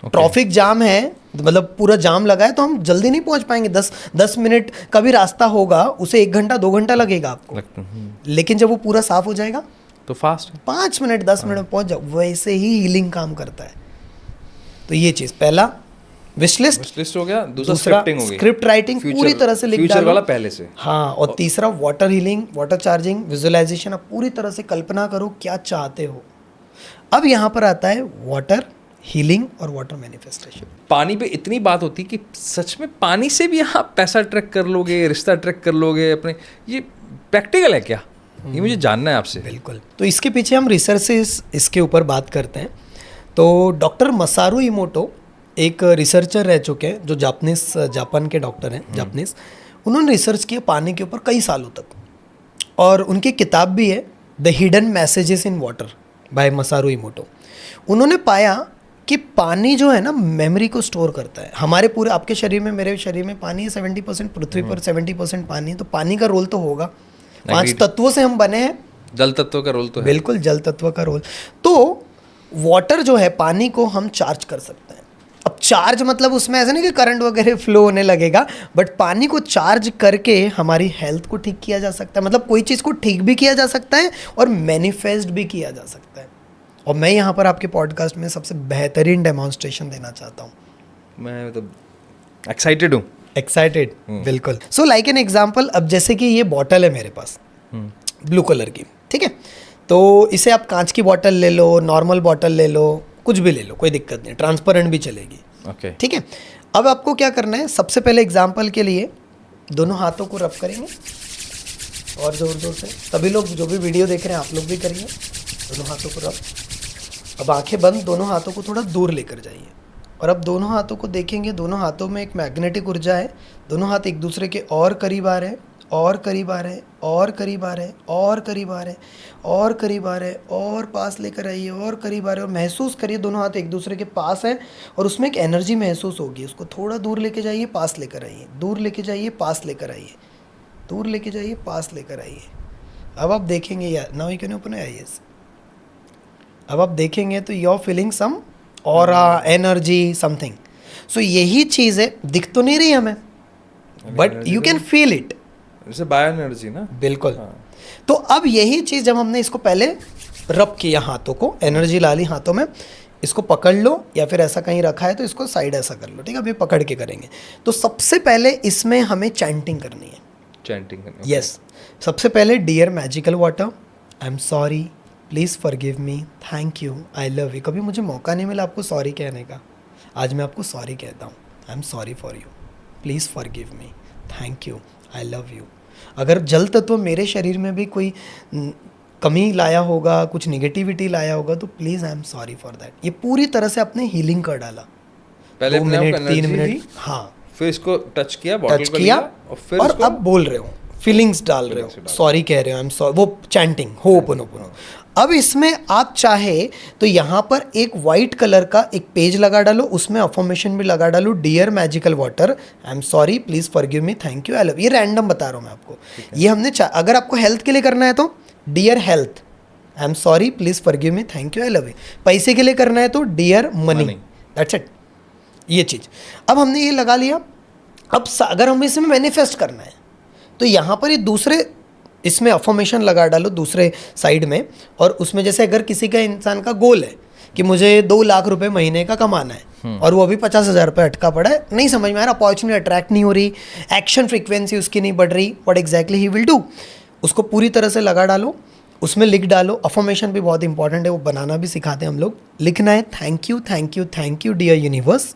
ट्रैफिक जाम है, मतलब पूरा जाम लगा है, तो हम जल्दी नहीं पहुंच पाएंगे। 10 मिनट का भी रास्ता होगा, उसे 1 घंटा 2 घंटा लगेगा आपको, लेकिन जब वो पूरा साफ हो जाएगा तो फास्ट 5 मिनट 10 मिनट में पहुंच जाओ। वैसे ही हीलिंग काम करता है। तो ये चीज़, पहला विश लिस्ट हो गया, दूसरा स्क्रिप्टिंग हो गई, स्क्रिप्ट राइटिंग पूरी तरह से लिख डालो, फ्यूचर वाला पहले से। हाँ, और तीसरा water healing, water charging, visualisation. आप पूरी तरह से कल्पना करो क्या चाहते हो। अब यहाँ पर आता है वाटर हीलिंग और वाटर मैनिफेस्टेशन। पानी पे इतनी बात होती कि सच में पानी से भी आप पैसा ट्रैक कर लोगे, रिश्ता ट्रैक कर लोगे अपने, ये प्रैक्टिकल है क्या? ये मुझे जानना है आपसे। बिल्कुल। तो इसके पीछे हम रिसर्चेस इसके ऊपर बात करते हैं। तो डॉक्टर मसारू इमोटो एक रिसर्चर रह चुके हैं, जो जापान के डॉक्टर हैं, जापानीज। उन्होंने रिसर्च किया पानी के ऊपर कई सालों तक, और उनकी किताब भी है the hidden messages in water bye मसारू इमोटो। उन्होंने पाया कि पानी जो है ना, मेमोरी को स्टोर करता है। हमारे पूरे, आपके शरीर में, मेरे शरीर में पानी है 70%, पृथ्वी पर 70% पानी है, तो पानी का रोल तो होगा। 5 तत्वों से हम बने हैं, जल तत्व का रोल तो है। बिल्कुल, जल तत्व का रोल। तो वाटर जो है, पानी को हम चार्ज कर सकते हैं। अब चार्ज मतलब उसमें ऐसा नहीं कि करंट वगैरह फ्लो होने लगेगा, बट पानी को चार्ज करके हमारी हेल्थ को ठीक किया जा सकता है। मतलब कोई चीज़ को ठीक भी किया जा सकता है और मैनिफेस्ट भी किया जा सकता है। और मैं यहाँ पर आपके पॉडकास्ट में सबसे बेहतरीन डेमोन्स्ट्रेशन देना चाहता हूँ। मैं तो एक्साइटेड हूँ। एक्साइटेड, बिल्कुल। सो लाइक एन एग्जाम्पल, अब जैसे कि ये बॉटल है मेरे पास, ब्लू कलर की, ठीक है। तो इसे आप कांच की बॉटल ले लो, नॉर्मल बॉटल ले लो, कुछ भी ले लो, कोई दिक्कत नहीं, ट्रांसपेरेंट भी चलेगी। ओके, ठीक है। अब आपको क्या करना है, सबसे पहले एग्जाम्पल के लिए दोनों हाथों को रब करेंगे और ज़ोर ज़ोर से। सभी लोग जो भी वीडियो देख रहे हैं आप लोग भी करिए, दोनों हाथों को रब। अब आंखें बंद, दोनों हाथों को थोड़ा दूर लेकर जाइए और अब दोनों हाथों को देखेंगे, दोनों हाथों में एक मैग्नेटिक ऊर्जा है। दोनों हाथ एक दूसरे के और करीब आ रहे हैं, और करीब आ रहे हैं, और करीब आ रहे हैं, और करीब आ रहे हैं, और करीब आ रहे हैं, और पास लेकर आइए, और करीब आ रहे हैं। और महसूस करिए दोनों हाथ एक दूसरे के पास हैं और उसमें एक एनर्जी महसूस होगी। उसको थोड़ा दूर लेके जाइए, पास लेकर आइए, दूर लेके जाइए, पास लेकर आइए, दूर लेके जाइए, पास लेकर आइए। अब आप देखेंगे यार, now you can open your eyes. अब आप देखेंगे तो you are feeling some aura, energy, something. So यही चीज़ है, दिख तो नहीं रही हमें, but you can feel it. जैसे बायो एनर्जी ना। बिल्कुल। तो अब यही चीज़ जब हमने इसको पहले रब किया हाथों को, एनर्जी ला ली हाथों में, इसको पकड़ लो या फिर ऐसा कहीं रखा है तो इसको साइड ऐसा कर लो। ठीक है, अभी पकड़ के करेंगे। तो सबसे पहले इसमें हमें चैंटिंग करनी है। चैंटिंग करनी। यस। सबसे पहले dear magical water, I am sorry, please forgive me, thank you, I love you. कभी मुझे मौका नहीं मिला आपको सॉरी कहने का, आज मैं आपको सॉरी कहता हूँ। आई am sorry for you, please forgive me, thank you, I love you. अगर जल तत्व मेरे शरीर में भी कोई कमी लाया होगा, कुछ निगेटिविटी लाया होगा, तो please I am sorry for that. ये पूरी तरह से आपने हीलिंग कर डाला। पहले 2 अपने आप मिनट, को 3 energy मिनट, दी, हाँ, फिर इसको टच किया, बॉटल टच को किया लिया, और फिर और इसको अब बोल रहे हो, फीलिंग्स डाल रहे हो, सॉरी कह रहे हो, आई एम सॉरी, वो चैंटिंग हो ओपन ओपन। अब इसमें आप चाहे तो यहाँ पर एक वाइट कलर का एक पेज लगा डालो, उसमें अफर्मेशन भी लगा डालो, dear magical water, I am sorry, please forgive me, thank you, I love. ये रैंडम बता रहा हूँ मैं आपको। ये हमने अगर आपको हेल्थ के लिए करना है तो dear health, I am sorry, please forgive me, thank you, I love you. पैसे के लिए करना है तो डियर मनी, दैट्स इट। ये चीज़ अब हमने ये लगा लिया। अब अगर हमें इसमें मैनिफेस्ट करना है तो यहाँ पर ये दूसरे इसमें अफर्मेशन लगा डालो दूसरे साइड में, और उसमें जैसे अगर किसी का इंसान का गोल है कि मुझे 2 लाख रुपए महीने का कमाना है और वो अभी 50,000 रुपये अटका पड़ा है, नहीं समझ में आ रहा, अपॉर्चुनिटी अट्रैक्ट नहीं हो रही, एक्शन फ्रीक्वेंसी उसकी नहीं बढ़ रही, what exactly he will do, उसको पूरी तरह से लगा डालो, उसमें लिख डालो। अफर्मेशन भी बहुत इंपॉर्टेंट है, वो बनाना भी सिखाते हैं हम लोग। लिखना है, thank you, thank you, thank you dear universe,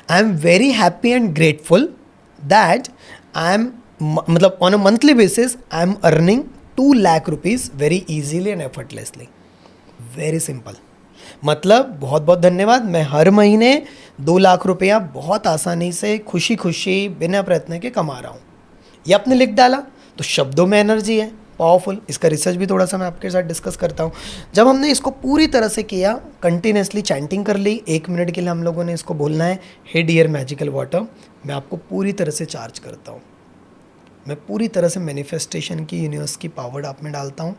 I am very happy and grateful that I am, मतलब on a monthly basis I am earning 2 lakh rupees very easily and effortlessly. Very simple, मतलब बहुत बहुत धन्यवाद, मैं हर महीने 2 लाख रुपया बहुत आसानी से खुशी खुशी बिना प्रयत्न के कमा रहा हूँ। ये आपने लिख डाला तो शब्दों में एनर्जी है, पावरफुल। इसका रिसर्च भी थोड़ा सा मैं आपके साथ डिस्कस करता हूँ। जब हमने इसको पूरी तरह से किया, कंटिन्यूसली चैंटिंग कर ली, 1 मिनट के लिए हम लोगों ने इसको बोलना है, हे डियर मैजिकल वाटर, मैं आपको पूरी तरह से चार्ज करता हूँ, मैं पूरी तरह से मैनिफेस्टेशन की, यूनिवर्स की पावर आप में डालता हूँ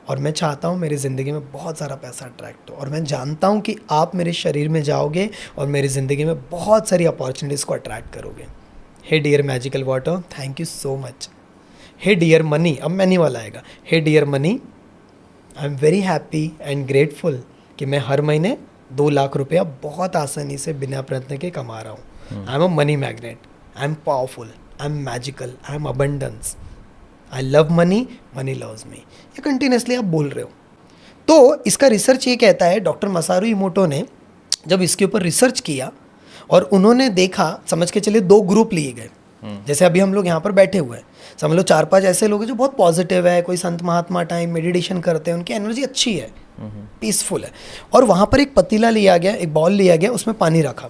और मैं चाहता हूँ मेरी ज़िंदगी में बहुत सारा पैसा अट्रैक्ट हो, और मैं जानता हूँ कि आप मेरे शरीर में जाओगे और मेरी ज़िंदगी में बहुत सारी अपॉर्चुनिटीज़ को अट्रैक्ट करोगे। Hey dear magical water, thank you so much. Hey dear money, अब मनी वाला आएगा, hey dear money, I am very happy and grateful कि मैं हर महीने 2 लाख रुपया बहुत आसानी से बिना प्रयत्न के कमा रहा हूँ। I am a money magnet, I am powerful, I am magical, I am abundance, I love money, money loves me. ये कंटिन्यूसली आप बोल रहे हो। तो इसका रिसर्च ये कहता है, डॉक्टर मसारू इमोटो ने जब इसके ऊपर रिसर्च किया और उन्होंने देखा, समझ के चलिए 2 ग्रुप लिए गए। जैसे अभी हम लोग यहाँ पर बैठे हुए हैं, समझ लो 4-5 ऐसे लोग हैं जो बहुत पॉजिटिव है, कोई संत महात्मा टाइम मेडिटेशन करते हैं, उनकी एनर्जी अच्छी है, पीसफुल है। और वहाँ पर एक पतीला लिया गया, एक बॉल लिया गया, उसमें पानी रखा,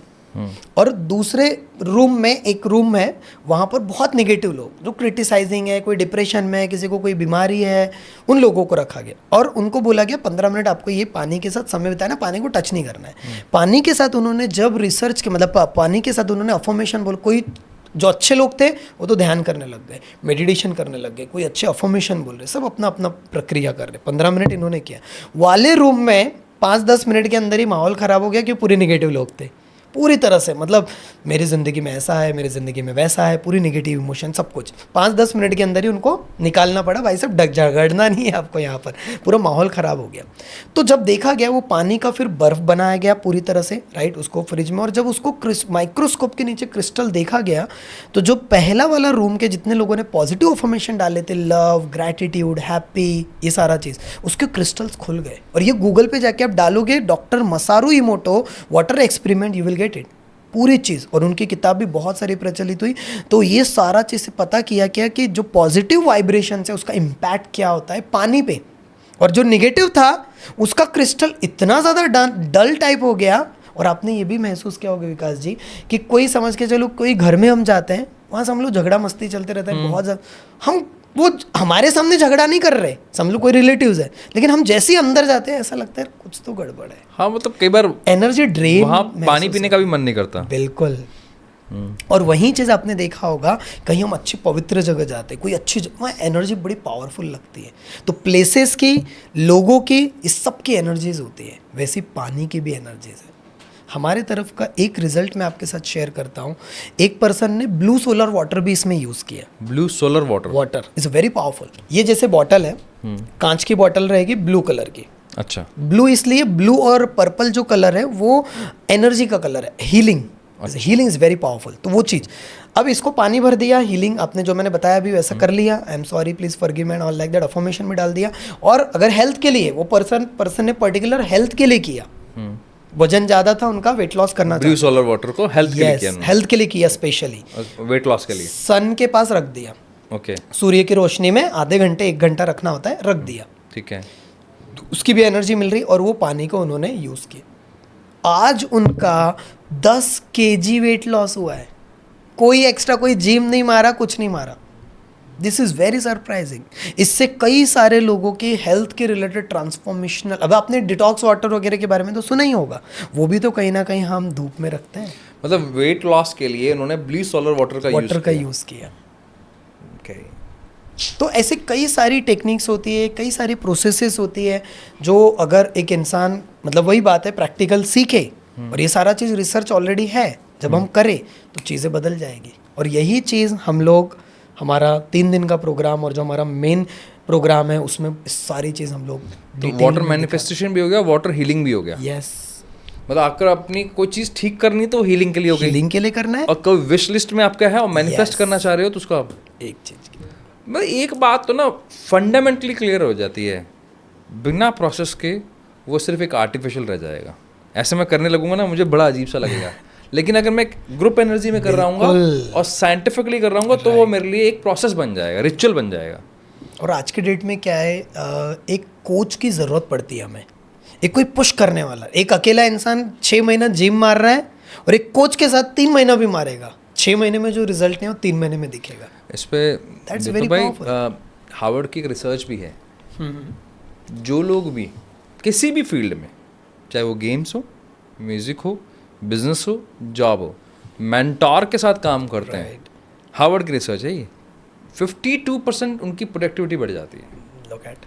और दूसरे रूम में एक रूम है, वहाँ पर बहुत नेगेटिव लोग जो क्रिटिसाइजिंग है, कोई डिप्रेशन में है, किसी को कोई बीमारी है, उन लोगों को रखा गया और उनको बोला गया 15 मिनट आपको ये पानी के साथ समय बिताना, पानी को टच नहीं करना है। पानी के साथ उन्होंने जब रिसर्च के, मतलब पानी के साथ उन्होंने अफर्मेशन बोल, कोई जो अच्छे लोग थे वो तो ध्यान करने लग गए, मेडिटेशन करने लग गए, कोई अच्छे अफर्मेशन बोल रहे, सब अपना अपना प्रक्रिया कर रहे। 15 मिनट इन्होंने किया। वाले रूम में 5-10 मिनट के अंदर ही माहौल ख़राब हो गया, क्यों? पूरे निगेटिव लोग थे, पूरी तरह से, मतलब मेरी ज़िंदगी में ऐसा है, मेरी ज़िंदगी में वैसा है, पूरी नेगेटिव इमोशन सब कुछ 5-10 मिनट के अंदर ही उनको निकालना पड़ा। भाई साहब झगड़ना नहीं है आपको, यहाँ पर पूरा माहौल ख़राब हो गया। तो जब देखा गया वो पानी का फिर बर्फ़ बनाया गया पूरी तरह से, राइट, उसको फ्रिज में, और जब उसको माइक्रोस्कोप के नीचे क्रिस्टल देखा गया तो जो पहला वाला रूम के जितने लोगों ने पॉजिटिव अफर्मेशन डाले थे, लव, ग्रैटिट्यूड, हैप्पी, ये सारा चीज़, उसके क्रिस्टल्स खुल गए। और ये गूगल पे जाके आप डालोगे doctor मसारू इमोटो water experiment, you will get it, पूरी चीज़। और उनकी किताब भी बहुत सारी प्रचलित हुई। तो ये सारा चीज़ से पता किया क्या कि जो पॉजिटिव वाइब्रेशन है उसका इम्पैक्ट क्या होता है पानी पे, और जो निगेटिव था उसका क्रिस्टल इतना ज़्यादा डल टाइप हो गया। और आपने ये भी महसूस किया होगा विकास जी कि कोई समझ के चलो कोई घर में हम जाते हैं, वहाँ से हम लोग झगड़ा मस्ती चलते रहता है बहुत ज़्यादा, हम वो हमारे सामने झगड़ा नहीं कर रहे, समझ लो कोई रिलेटिव्स है, लेकिन हम जैसे ही अंदर जाते हैं ऐसा लगता है कुछ तो गड़बड़ है। हाँ, मतलब कई बार एनर्जी ड्रेन, वहाँ पानी पीने का भी मन नहीं करता। बिल्कुल। और वही चीज़ आपने देखा होगा, कहीं हम अच्छी पवित्र जगह जाते हैं, कोई अच्छी वहाँ एनर्जी बड़ी पावरफुल लगती है। तो प्लेसेस की, लोगों की, इस सब की एनर्जीज होती है, वैसी पानी की भी एनर्जीज है। हमारे तरफ का एक रिजल्ट मैं आपके साथ शेयर करता हूँ। एक पर्सन ने ब्लू सोलर वाटर भी इसमें यूज़ किया। Blue solar water is very powerful. ये जैसे बॉटल है, कांच की बॉटल रहेगी ब्लू कलर की। अच्छा, ब्लू इसलिए, ब्लू और पर्पल जो कलर है वो एनर्जी का कलर है, healing. Healing is very powerful. तो वो चीज़, अब इसको पानी भर दिया, हीलिंग आपने जो मैंने बताया अभी वैसा कर लिया, आई am sorry, please forgive me and all like that, affirmation में डाल दिया। और अगर हेल्थ के लिए, वो पर्सन ने पर्टिकुलर हेल्थ के लिए किया, वजन ज़्यादा था उनका, वेट लॉस करना ब्लू सोलर वाटर को हेल्थ के लिए किया, हेल्थ के लिए किया, स्पेशली वेट लॉस के लिए। सन के पास रख दिया, ओके, सूर्य की रोशनी में आधे घंटे 1 घंटा रखना होता है, रख दिया, ठीक है। तो उसकी भी एनर्जी मिल रही, और वो पानी को उन्होंने यूज़ किया। आज उनका 10 kg वेट लॉस हुआ है, कोई एक्स्ट्रा, कोई जिम नहीं मारा, कुछ नहीं मारा। This is very surprising. इससे कई सारे लोगों के हेल्थ के रिलेटेड ट्रांसफॉर्मेशनल, अब आपने डिटॉक्स वाटर वगैरह के बारे में तो सुना ही होगा, वो भी तो कहीं ना कहीं हम धूप में रखते हैं। मतलब वेट लॉस के लिए उन्होंने ब्लू सोलर वाटर का यूज़ किया। तो ऐसे कई सारी टेक्निक्स होती है, कई सारी प्रोसेसेस होती है, जो अगर एक इंसान, मतलब वही बात है, प्रैक्टिकल सीखे, और ये सारा चीज़ रिसर्च ऑलरेडी है, जब हम करें तो चीज़ें बदल जाएगी। और यही चीज़ हम लोग, हमारा 3 दिन का प्रोग्राम और जो हमारा मेन प्रोग्राम है उसमें सारी चीज़ हम लोग, तो वाटर मैनिफेस्टेशन भी हो गया, वाटर हीलिंग भी हो गया। यस, मतलब आपको अपनी कोई चीज़ ठीक करनी तो हीलिंग के लिए हो गई, हीलिंग के लिए करना है, और कोई विश लिस्ट में आपका है और मैनिफेस्ट करना चाह रहे हो तो उसको आप एक चीज़ की, मतलब एक बात तो ना फंडामेंटली क्लियर हो जाती है, बिना प्रोसेस के वो सिर्फ एक आर्टिफिशियल रह जाएगा। ऐसे मैं करने लगूंगा ना, मुझे बड़ा अजीब सा लगेगा। लेकिन अगर मैं ग्रुप एनर्जी में कर रहा हूँ और साइंटिफिकली कर रहा हूँ तो वो मेरे लिए एक प्रोसेस बन जाएगा, रिचुअल बन जाएगा। और आज के डेट में क्या है, एक कोच की ज़रूरत पड़ती है हमें, एक कोई पुश करने वाला। एक अकेला इंसान 6 महीना जिम मार रहा है और एक कोच के साथ 3 महीना भी मारेगा, 6 महीने में जो रिजल्ट नहीं है वो 3 महीने में दिखेगा। इस पे भाई हार्वर्ड की एक रिसर्च भी है, जो लोग भी किसी भी फील्ड में, चाहे वो गेम्स हो, म्यूज़िक हो, बिजनेस हो, जॉब हो, मेंटोर के साथ काम करते हैं, हार्वर्ड की रिसर्च है ये, 52% उनकी प्रोडक्टिविटी बढ़ जाती है। Look at.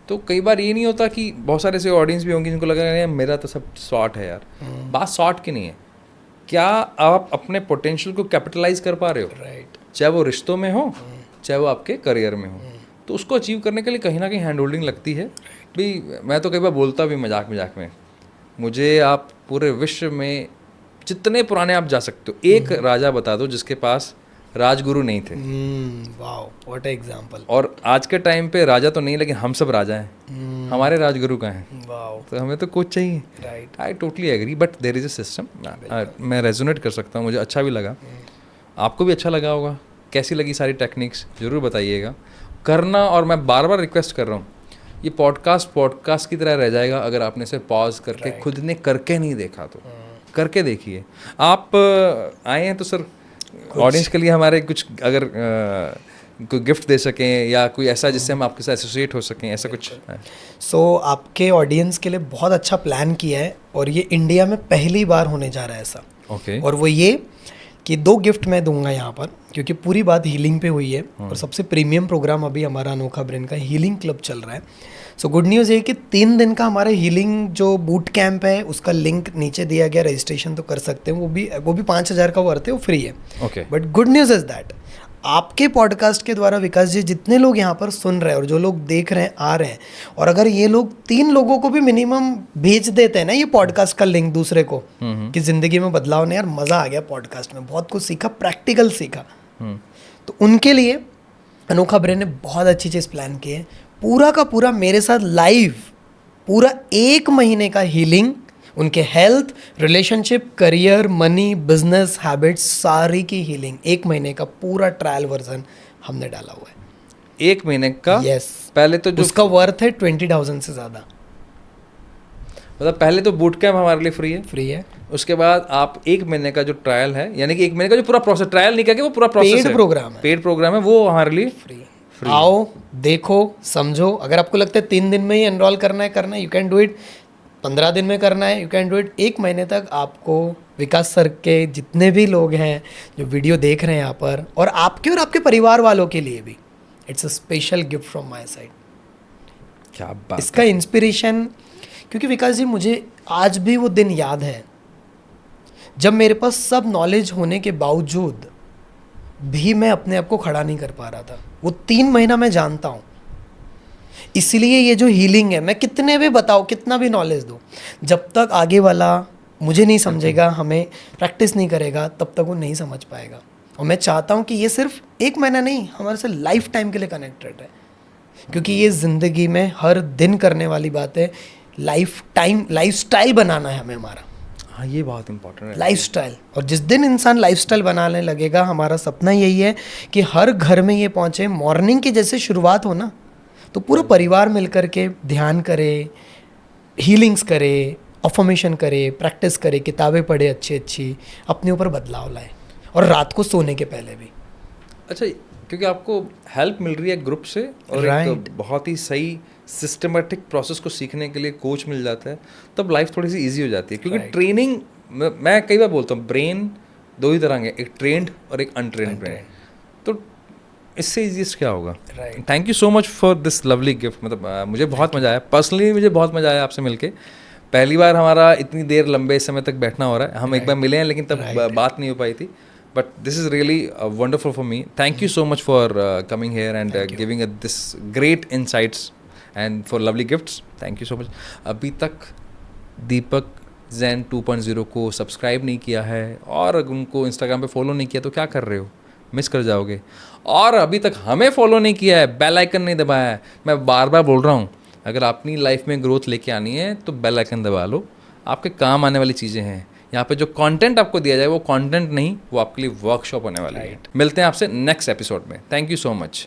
तो कई बार ये नहीं होता कि बहुत सारे ऐसे ऑडियंस भी होंगे जिनको लग रहा है मेरा तो सब शॉर्ट है यार। बात शॉर्ट की नहीं है, क्या आप अपने पोटेंशियल को कैपिटलाइज कर पा रहे हो, राइट, चाहे वो रिश्तों में हो, चाहे वो आपके करियर में हो। तो उसको अचीव करने के लिए कहीं ना कहीं हैंड होल्डिंग लगती है भी। मैं तो कई बार बोलता भी मजाक में, मुझे आप पूरे विश्व में जितने पुराने आप जा सकते हो, एक राजा बता दो जिसके पास राजगुरु नहीं थे। Wow, what example. और आज के टाइम पे राजा तो नहीं, लेकिन हम सब राजा हैं, हमारे राजगुरु कहाँ हैं? वाओ, तो हमें तो कोच चाहिए। Right, I totally agree, but there is a system. मैं रेजोनेट कर सकता हूँ, मुझे अच्छा भी लगा, आपको भी अच्छा लगा होगा। कैसी लगी सारी टेक्निक्स ज़रूर बताइएगा करना। और मैं बार बार रिक्वेस्ट कर रहा हूँ, ये पॉडकास्ट की तरह रह जाएगा अगर आपने इसे पॉज करके खुद ने करके नहीं देखा तो करके देखिए। आप आए हैं तो सर ऑडियंस के लिए हमारे कुछ अगर कोई गिफ्ट दे सकें या कोई ऐसा जिससे हम आपके साथ एसोसिएट हो सकें, ऐसा कुछ है? सो आपके ऑडियंस के लिए बहुत अच्छा प्लान किया है, और ये इंडिया में पहली बार होने जा रहा है ऐसा। ओके। और वो ये कि 2 गिफ्ट मैं दूंगा यहाँ पर, क्योंकि पूरी बात हीलिंग पे हुई है, और सबसे प्रीमियम प्रोग्राम अभी हमारा अनोखा ब्रेन का हीलिंग क्लब चल रहा है। सो गुड न्यूज़ ये कि 3 दिन का हमारा हीलिंग जो बूट कैंप है उसका लिंक नीचे दिया गया, रजिस्ट्रेशन तो कर सकते हैं, वो भी 5,000 का वर्थ है, वो फ्री है। Okay, but good news is that आपके पॉडकास्ट के द्वारा विकास जी जितने लोग यहाँ पर सुन रहे हैं और जो लोग देख रहे हैं आ रहे हैं, और अगर ये लोग 3 लोगों को भी मिनिमम भेज देते हैं ना ये पॉडकास्ट का लिंक दूसरे को कि ज़िंदगी में बदलाव नहीं, यार मज़ा आ गया पॉडकास्ट में, बहुत कुछ सीखा, प्रैक्टिकल सीखा, तो उनके लिए अनोखा ब्रेन ने बहुत अच्छी चीज़ प्लान की है। पूरा का पूरा मेरे साथ लाइव पूरा 1 महीने का हीलिंग, उनके health, relationship, career, money, business, habits, सारी की हीलिंग 1 महीने का पूरा ट्रायल वर्जन हमने डाला हुआ है। 1 महीने का? यस। पहले तो जो उसका वर्थ है 20,000 से ज़्यादा। मतलब पहले तो बूट कैंप हमारे लिए फ्री है, उसके बाद आप 1 महीने का जो ट्रायल है, यानी कि 1 महीने का जो पूरा प्रोसेस, ट्रायल नहीं करके वो पूरा प्रोसेस पेड प्रोग्राम है, पेड प्रोग्राम है, वो हमारे लिए फ्री। आओ, देखो, समझो। अगर आपको लगता है 3 दिन में ही एनरोल करना है, यू कैन डू इट। 15 दिन में करना है, यू कैन डू इट। 1 महीने तक आपको विकास सर के जितने भी लोग हैं जो वीडियो देख रहे हैं यहाँ पर, और आपके परिवार वालों के लिए भी, it's a special gift from my side. क्या बात। इसका इंस्पिरेशन, क्योंकि विकास जी मुझे आज भी वो दिन याद है जब मेरे पास सब नॉलेज होने के बावजूद भी मैं अपने आप को खड़ा नहीं कर पा रहा था। वो 3 महीना मैं जानता हूँ, इसलिए ये जो हीलिंग है, मैं कितने भी बताऊँ, कितना भी नॉलेज दूँ, जब तक आगे वाला मुझे नहीं समझेगा, हमें प्रैक्टिस नहीं करेगा, तब तक वो नहीं समझ पाएगा। और मैं चाहता हूँ कि ये सिर्फ 1 महीना नहीं, हमारे से लाइफ टाइम के लिए कनेक्टेड है, क्योंकि ये ज़िंदगी में हर दिन करने वाली बात है। लाइफस्टाइल बनाना है हमें हमारा। हाँ, ये बहुत इंपॉर्टेंट है, लाइफस्टाइल। और जिस दिन इंसान लाइफस्टाइल बनाने लगेगा, हमारा सपना यही है कि हर घर में ये पहुँचे, मॉर्निंग की जैसे शुरुआत हो ना, तो पूरा परिवार मिलकर के ध्यान करे, हीलिंग्स करे, अफर्मेशन करे, प्रैक्टिस करे, किताबें पढ़े अच्छी, अपने ऊपर बदलाव लाए, और रात को सोने के पहले भी। अच्छा, क्योंकि आपको हेल्प मिल रही है ग्रुप से, और एक बहुत ही सही सिस्टमेटिक प्रोसेस को सीखने के लिए कोच मिल जाता है, तब लाइफ थोड़ी सी इजी हो जाती है। क्योंकि ट्रेनिंग, मैं कई बार बोलता हूँ, ब्रेन 2 ही तरह के, एक ट्रेंड और एक अनट्रेंड ब्रेन, तो इससे ईजीएस्ट क्या होगा। Thank you so much for this lovely gift. मतलब मुझे बहुत मज़ा आया, पर्सनली मुझे बहुत मज़ा आया आपसे मिलके। पहली बार हमारा इतनी देर लंबे समय तक बैठना हो रहा है। हम एक बार मिले हैं, लेकिन तब बात नहीं हो पाई थी, but this is really wonderful for me. Thank you so much for coming here and giving this great insights and for lovely gifts. Thank you so much. अभी तक दीपक zen 2.0 को सब्सक्राइब नहीं किया है और उनको इंस्टाग्राम पे फॉलो नहीं किया तो क्या कर रहे हो, मिस कर जाओगे। और अभी तक हमें फॉलो नहीं किया है, बेल आइकन नहीं दबाया है, मैं बार बार बोल रहा हूँ, अगर अपनी लाइफ में ग्रोथ लेके आनी है तो बेल आइकन दबा लो। आपके काम आने वाली चीज़ें हैं। यहाँ पे जो कंटेंट आपको दिया जाए वो कंटेंट नहीं, वो आपके लिए वर्कशॉप होने वाला है। मिलते हैं आपसे नेक्स्ट एपिसोड में। Thank you so much.